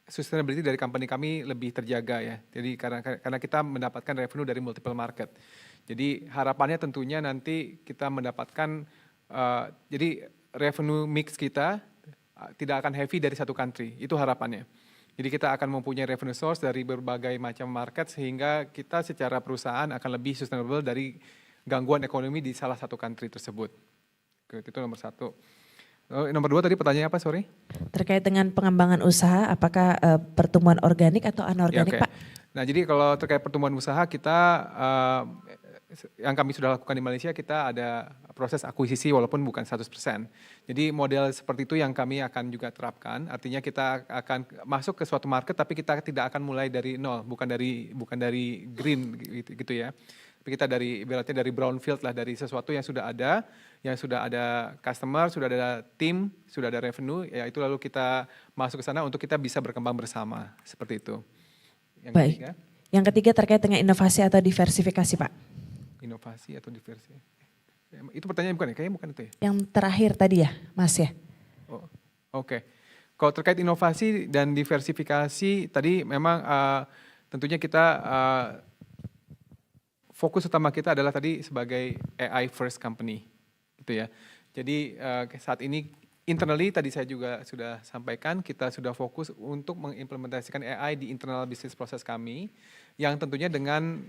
sustainability dari company kami lebih terjaga ya. Jadi karena kita mendapatkan revenue dari multiple market. Jadi harapannya tentunya nanti kita mendapatkan jadi revenue mix kita tidak akan heavy dari satu country, itu harapannya. Jadi kita akan mempunyai revenue source dari berbagai macam market sehingga kita secara perusahaan akan lebih sustainable dari gangguan ekonomi di salah satu country tersebut. Itu nomor 1. Nomor 2 tadi pertanyaannya apa, sorry? Terkait dengan pengembangan usaha, apakah pertumbuhan organik atau anorganik, ya, okay. Pak? Nah, jadi kalau terkait pertumbuhan usaha kita yang kami sudah lakukan di Malaysia, kita ada proses akuisisi walaupun bukan 100%. Jadi model seperti itu yang kami akan juga terapkan. Artinya kita akan masuk ke suatu market tapi kita tidak akan mulai dari nol, bukan dari green gitu ya. Tapi kita dari ibaratnya dari brownfield lah, dari sesuatu yang sudah ada customer, sudah ada tim, sudah ada revenue, ya itu lalu kita masuk ke sana untuk kita bisa berkembang bersama, seperti itu. Yang Baik. ketiga. Yang ketiga terkait dengan inovasi atau diversifikasi, Pak. Inovasi atau diversi. Itu pertanyaan bukan ya? Kayaknya bukan itu ya? Yang terakhir tadi ya, Mas ya? Oh, oke. Kalau terkait inovasi dan diversifikasi, tadi memang tentunya kita fokus utama kita adalah tadi sebagai AI first company, gitu ya. Jadi saat ini internally tadi saya juga sudah sampaikan, kita sudah fokus untuk mengimplementasikan AI di internal business proses kami, yang tentunya dengan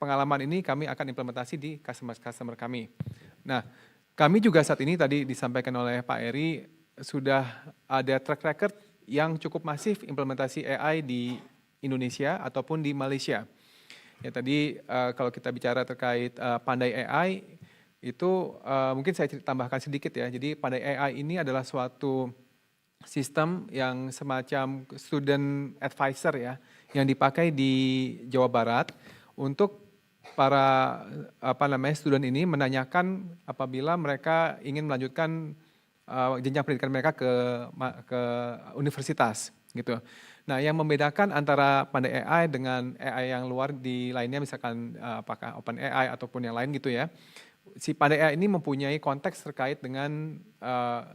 pengalaman ini kami akan implementasi di customer kami. Nah, kami juga saat ini tadi disampaikan oleh Pak Eri, sudah ada track record yang cukup masif implementasi AI di Indonesia ataupun di Malaysia. Ya tadi kalau kita bicara terkait Pandai AI, itu mungkin saya tambahkan sedikit ya. Jadi Pandai AI ini adalah suatu sistem yang semacam student advisor ya, yang dipakai di Jawa Barat untuk para student ini menanyakan apabila mereka ingin melanjutkan jenjang pendidikan mereka ke universitas gitu. Nah, yang membedakan antara Pandai AI dengan AI yang luar di lainnya, misalkan apakah OpenAI ataupun yang lain gitu ya, si Pandai AI ini mempunyai konteks terkait dengan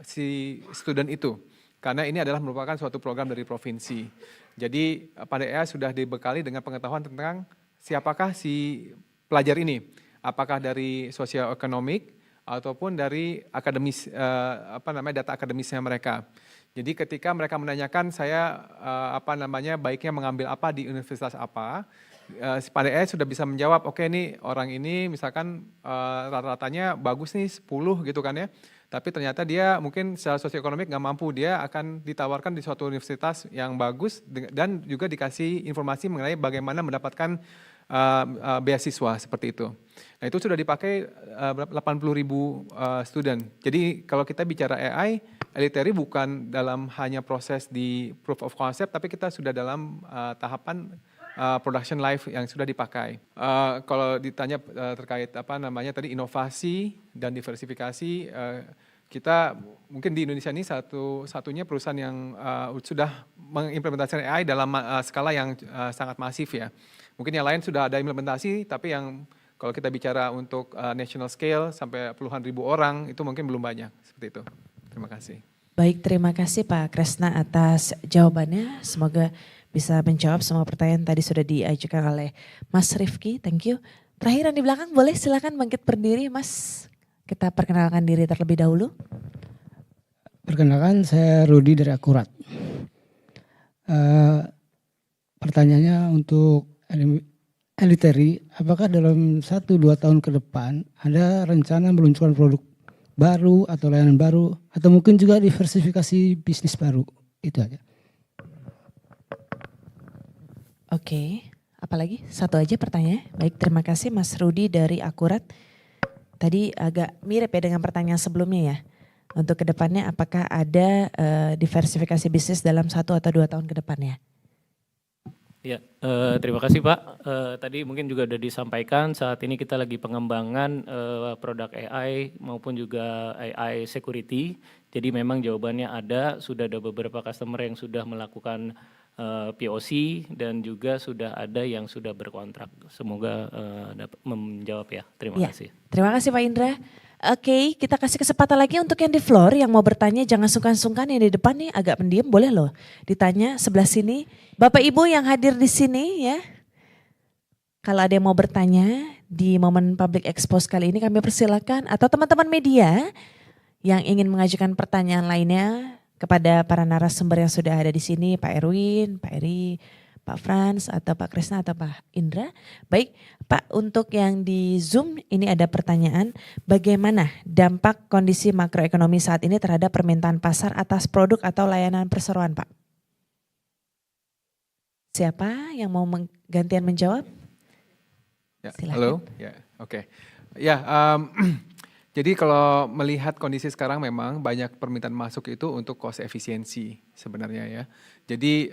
si student itu. Karena ini adalah merupakan suatu program dari provinsi. Jadi Pandai AI sudah dibekali dengan pengetahuan tentang siapakah si pelajar ini. Apakah dari sosioekonomik ataupun dari akademis, data akademisnya mereka. Jadi ketika mereka menanyakan saya baiknya mengambil apa di universitas apa, si Pandai AI sudah bisa menjawab, oke nih orang ini misalkan rata-ratanya bagus nih 10 gitu kan ya. Tapi ternyata dia mungkin secara sosioekonomik nggak mampu, dia akan ditawarkan di suatu universitas yang bagus dan juga dikasih informasi mengenai bagaimana mendapatkan beasiswa seperti itu. Nah itu sudah dipakai 80.000 student. Jadi kalau kita bicara AI, Elitary bukan dalam hanya proses di proof of concept, tapi kita sudah dalam tahapan production live yang sudah dipakai. Kalau ditanya terkait tadi inovasi dan diversifikasi, kita mungkin di Indonesia ini satunya perusahaan yang sudah mengimplementasikan AI dalam skala yang sangat masif ya. Mungkin yang lain sudah ada implementasi, tapi yang kalau kita bicara untuk national scale sampai puluhan ribu orang itu mungkin belum banyak seperti itu. Terima kasih. Baik, terima kasih Pak Kresna atas jawabannya. Semoga bisa menjawab semua pertanyaan tadi sudah diajukan oleh Mas Rifki. Thank you. Terakhir yang di belakang boleh silakan bangkit berdiri Mas. Kita perkenalkan diri terlebih dahulu. Perkenalkan saya Rudi dari Akurat. Pertanyaannya untuk Elitary, apakah dalam 1-2 tahun ke depan ada rencana meluncurkan produk baru atau layanan baru atau mungkin juga diversifikasi bisnis baru? Itu aja. Oke, apalagi? Satu aja pertanyaan. Baik, terima kasih Mas Rudi dari Akurat. Tadi agak mirip ya dengan pertanyaan sebelumnya ya. Untuk kedepannya apakah ada diversifikasi bisnis dalam 1 atau 2 tahun ke depannya? Ya, terima kasih Pak. Tadi mungkin juga sudah disampaikan saat ini kita lagi pengembangan produk AI maupun juga AI security. Jadi memang jawabannya sudah ada beberapa customer yang sudah melakukan POC dan juga sudah ada yang sudah berkontrak. Semoga dapat menjawab ya. Terima kasih. Terima kasih Pak Indra. Oke, kita kasih kesempatan lagi untuk yang di floor yang mau bertanya, jangan sungkan-sungkan, yang di depan nih agak pendiam boleh loh ditanya sebelah sini. Bapak Ibu yang hadir di sini ya, kalau ada yang mau bertanya di momen public expose kali ini kami persilakan, atau teman-teman media yang ingin mengajukan pertanyaan lainnya kepada para narasumber yang sudah ada di sini, Pak Erwin, Pak Eri, Pak Frans, atau Pak Kresna, atau Pak Indra. Baik Pak, untuk yang di Zoom ini ada pertanyaan, bagaimana dampak kondisi makroekonomi saat ini terhadap permintaan pasar atas produk atau layanan perseroan Pak? Siapa yang mau gantian menjawab? Ya, silakan. halo, ya, oke. Ya, jadi kalau melihat kondisi sekarang memang banyak permintaan masuk itu untuk cost efisiensi sebenarnya ya. Jadi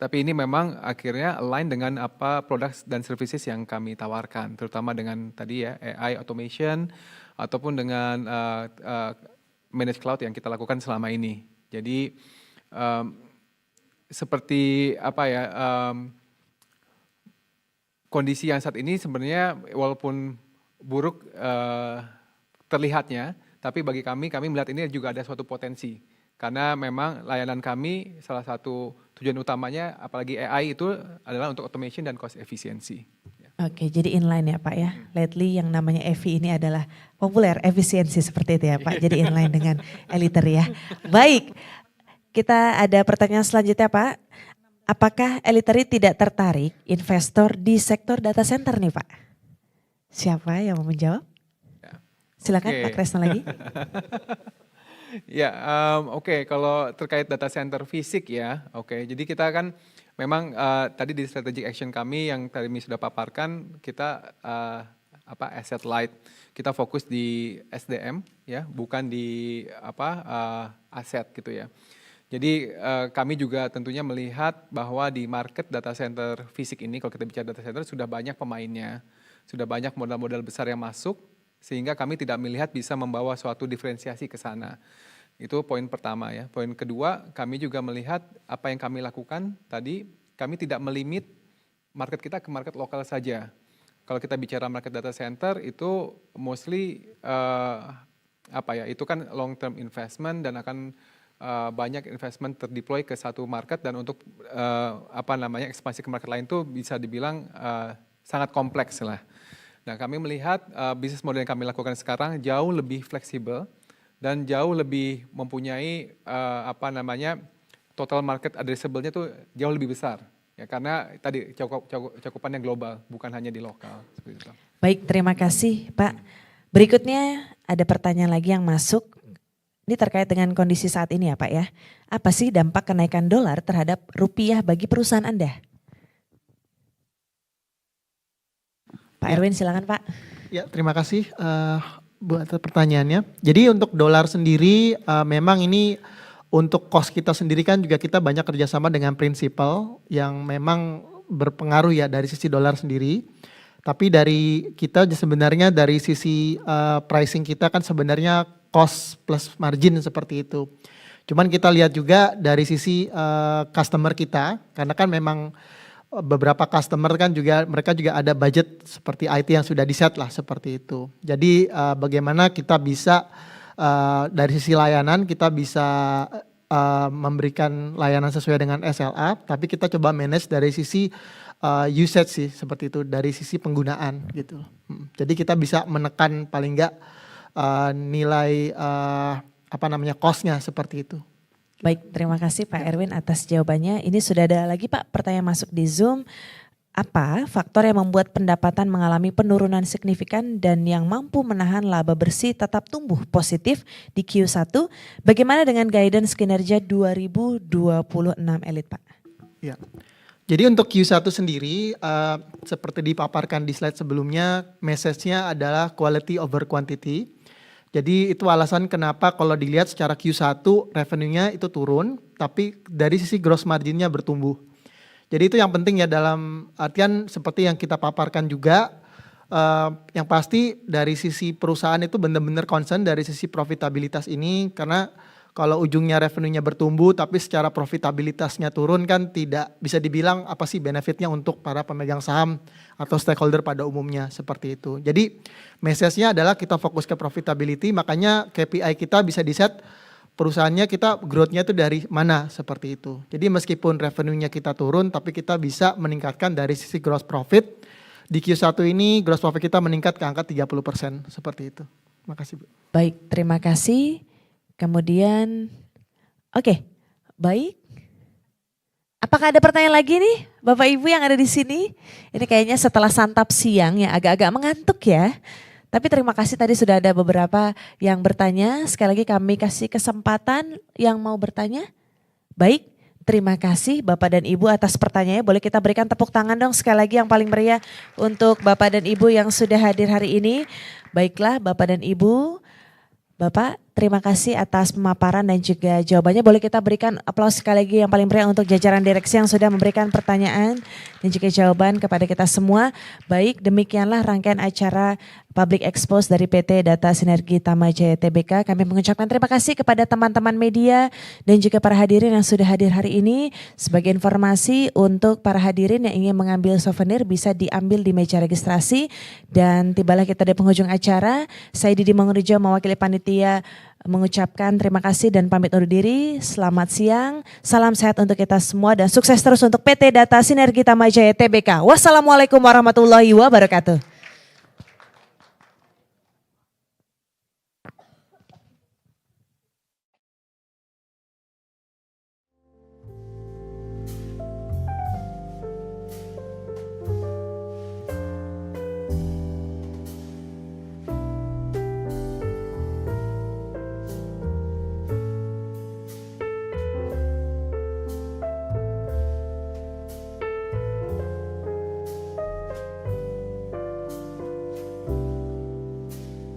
tapi ini memang akhirnya align dengan apa produk dan services yang kami tawarkan, terutama dengan tadi ya AI automation ataupun dengan managed cloud yang kita lakukan selama ini. Jadi seperti apa ya, kondisi yang saat ini sebenarnya walaupun buruk terlihatnya, tapi bagi kami melihat ini juga ada suatu potensi. Karena memang layanan kami salah satu tujuan utamanya apalagi AI itu adalah untuk automation dan cost efisiensi. Oke, jadi inline ya Pak ya. Lately yang namanya EVI ini adalah populer, efisiensi seperti itu ya Pak. Jadi inline dengan Elitary ya. Baik, kita ada pertanyaan selanjutnya Pak. Apakah Elitary tidak tertarik investor di sektor data center nih Pak? Siapa yang mau menjawab? Silakan Pak Kresna lagi. Ya, oke. Kalau terkait data center fisik ya, oke. Jadi kita kan memang tadi di strategic action kami yang tadi sudah paparkan, kita asset light. Kita fokus di SDM ya, bukan di aset gitu ya. Jadi kami juga tentunya melihat bahwa di market data center fisik ini, kalau kita bicara data center sudah banyak pemainnya, sudah banyak modal-modal besar yang masuk, sehingga kami tidak melihat bisa membawa suatu diferensiasi ke sana. Itu poin pertama ya. Poin kedua, kami juga melihat apa yang kami lakukan tadi, kami tidak melimit market kita ke market lokal saja. Kalau kita bicara market data center itu mostly itu kan long term investment dan akan banyak investment terdeploy ke satu market, dan untuk ekspansi ke market lain itu bisa dibilang sangat kompleks lah. Nah, kami melihat bisnis model yang kami lakukan sekarang jauh lebih fleksibel dan jauh lebih mempunyai total market addressable-nya tuh jauh lebih besar. Ya, karena tadi cakupannya global, bukan hanya di lokal. Seperti itu. Baik, terima kasih Pak. Berikutnya ada pertanyaan lagi yang masuk. Ini terkait dengan kondisi saat ini ya Pak ya. Apa sih dampak kenaikan dolar terhadap rupiah bagi perusahaan Anda? Pak Erwin silakan Pak. Ya, terima kasih buat pertanyaannya. Jadi untuk dolar sendiri memang ini untuk cost kita sendiri kan juga kita banyak kerjasama dengan prinsipal yang memang berpengaruh ya dari sisi dolar sendiri. Tapi dari kita sebenarnya dari sisi pricing kita kan sebenarnya cost plus margin seperti itu. Cuman kita lihat juga dari sisi customer kita, karena kan memang beberapa customer kan juga mereka juga ada budget seperti IT yang sudah di-set lah seperti itu. Jadi bagaimana kita bisa dari sisi layanan kita bisa memberikan layanan sesuai dengan SLA, tapi kita coba manage dari sisi usage sih seperti itu, dari sisi penggunaan gitu. Jadi kita bisa menekan paling enggak nilai cost-nya seperti itu. Baik, terima kasih Pak Erwin atas jawabannya. Ini sudah ada lagi Pak pertanyaan masuk di Zoom. Apa faktor yang membuat pendapatan mengalami penurunan signifikan dan yang mampu menahan laba bersih tetap tumbuh positif di Q1? Bagaimana dengan guidance kinerja 2026 Elite Pak? Ya. Jadi untuk Q1 sendiri seperti dipaparkan di slide sebelumnya, message-nya adalah quality over quantity. Jadi itu alasan kenapa kalau dilihat secara Q1 revenue-nya itu turun, tapi dari sisi gross margin-nya bertumbuh. Jadi itu yang penting ya dalam artian seperti yang kita paparkan juga, yang pasti dari sisi perusahaan itu benar-benar concern dari sisi profitabilitas ini, karena kalau ujungnya revenue-nya bertumbuh tapi secara profitabilitasnya turun kan tidak bisa dibilang apa sih benefitnya untuk para pemegang saham atau stakeholder pada umumnya seperti itu. Jadi message-nya adalah kita fokus ke profitability, makanya KPI kita bisa di-set perusahaannya kita growth-nya itu dari mana seperti itu. Jadi meskipun revenue-nya kita turun tapi kita bisa meningkatkan dari sisi gross profit. Di Q1 ini gross profit kita meningkat ke angka 30% seperti itu. Terima kasih Bu. Baik, terima kasih. Kemudian, baik. Apakah ada pertanyaan lagi nih Bapak Ibu yang ada di sini? Ini kayaknya setelah santap siang ya agak-agak mengantuk ya. Tapi terima kasih tadi sudah ada beberapa yang bertanya. Sekali lagi kami kasih kesempatan yang mau bertanya. Baik, terima kasih Bapak dan Ibu atas pertanyaannya. Boleh kita berikan tepuk tangan dong sekali lagi yang paling meriah untuk Bapak dan Ibu yang sudah hadir hari ini. Baiklah Bapak dan Ibu. Bapak, terima kasih atas pemaparan dan juga jawabannya. Boleh kita berikan aplaus sekali lagi yang paling meriah untuk jajaran direksi yang sudah memberikan pertanyaan dan juga jawaban kepada kita semua. Baik, demikianlah rangkaian acara Public Expose dari PT Data Sinergi Tama Jaya Tbk. Kami mengucapkan terima kasih kepada teman-teman media dan juga para hadirin yang sudah hadir hari ini. Sebagai informasi untuk para hadirin yang ingin mengambil souvenir bisa diambil di meja registrasi. Dan tibalah kita di penghujung acara. Saya Didi Mangunrejo mewakili panitia mengucapkan terima kasih dan pamit undur diri. Selamat siang, salam sehat untuk kita semua dan sukses terus untuk PT Data Sinergi Tama Jaya Tbk. Wassalamualaikum warahmatullahi wabarakatuh.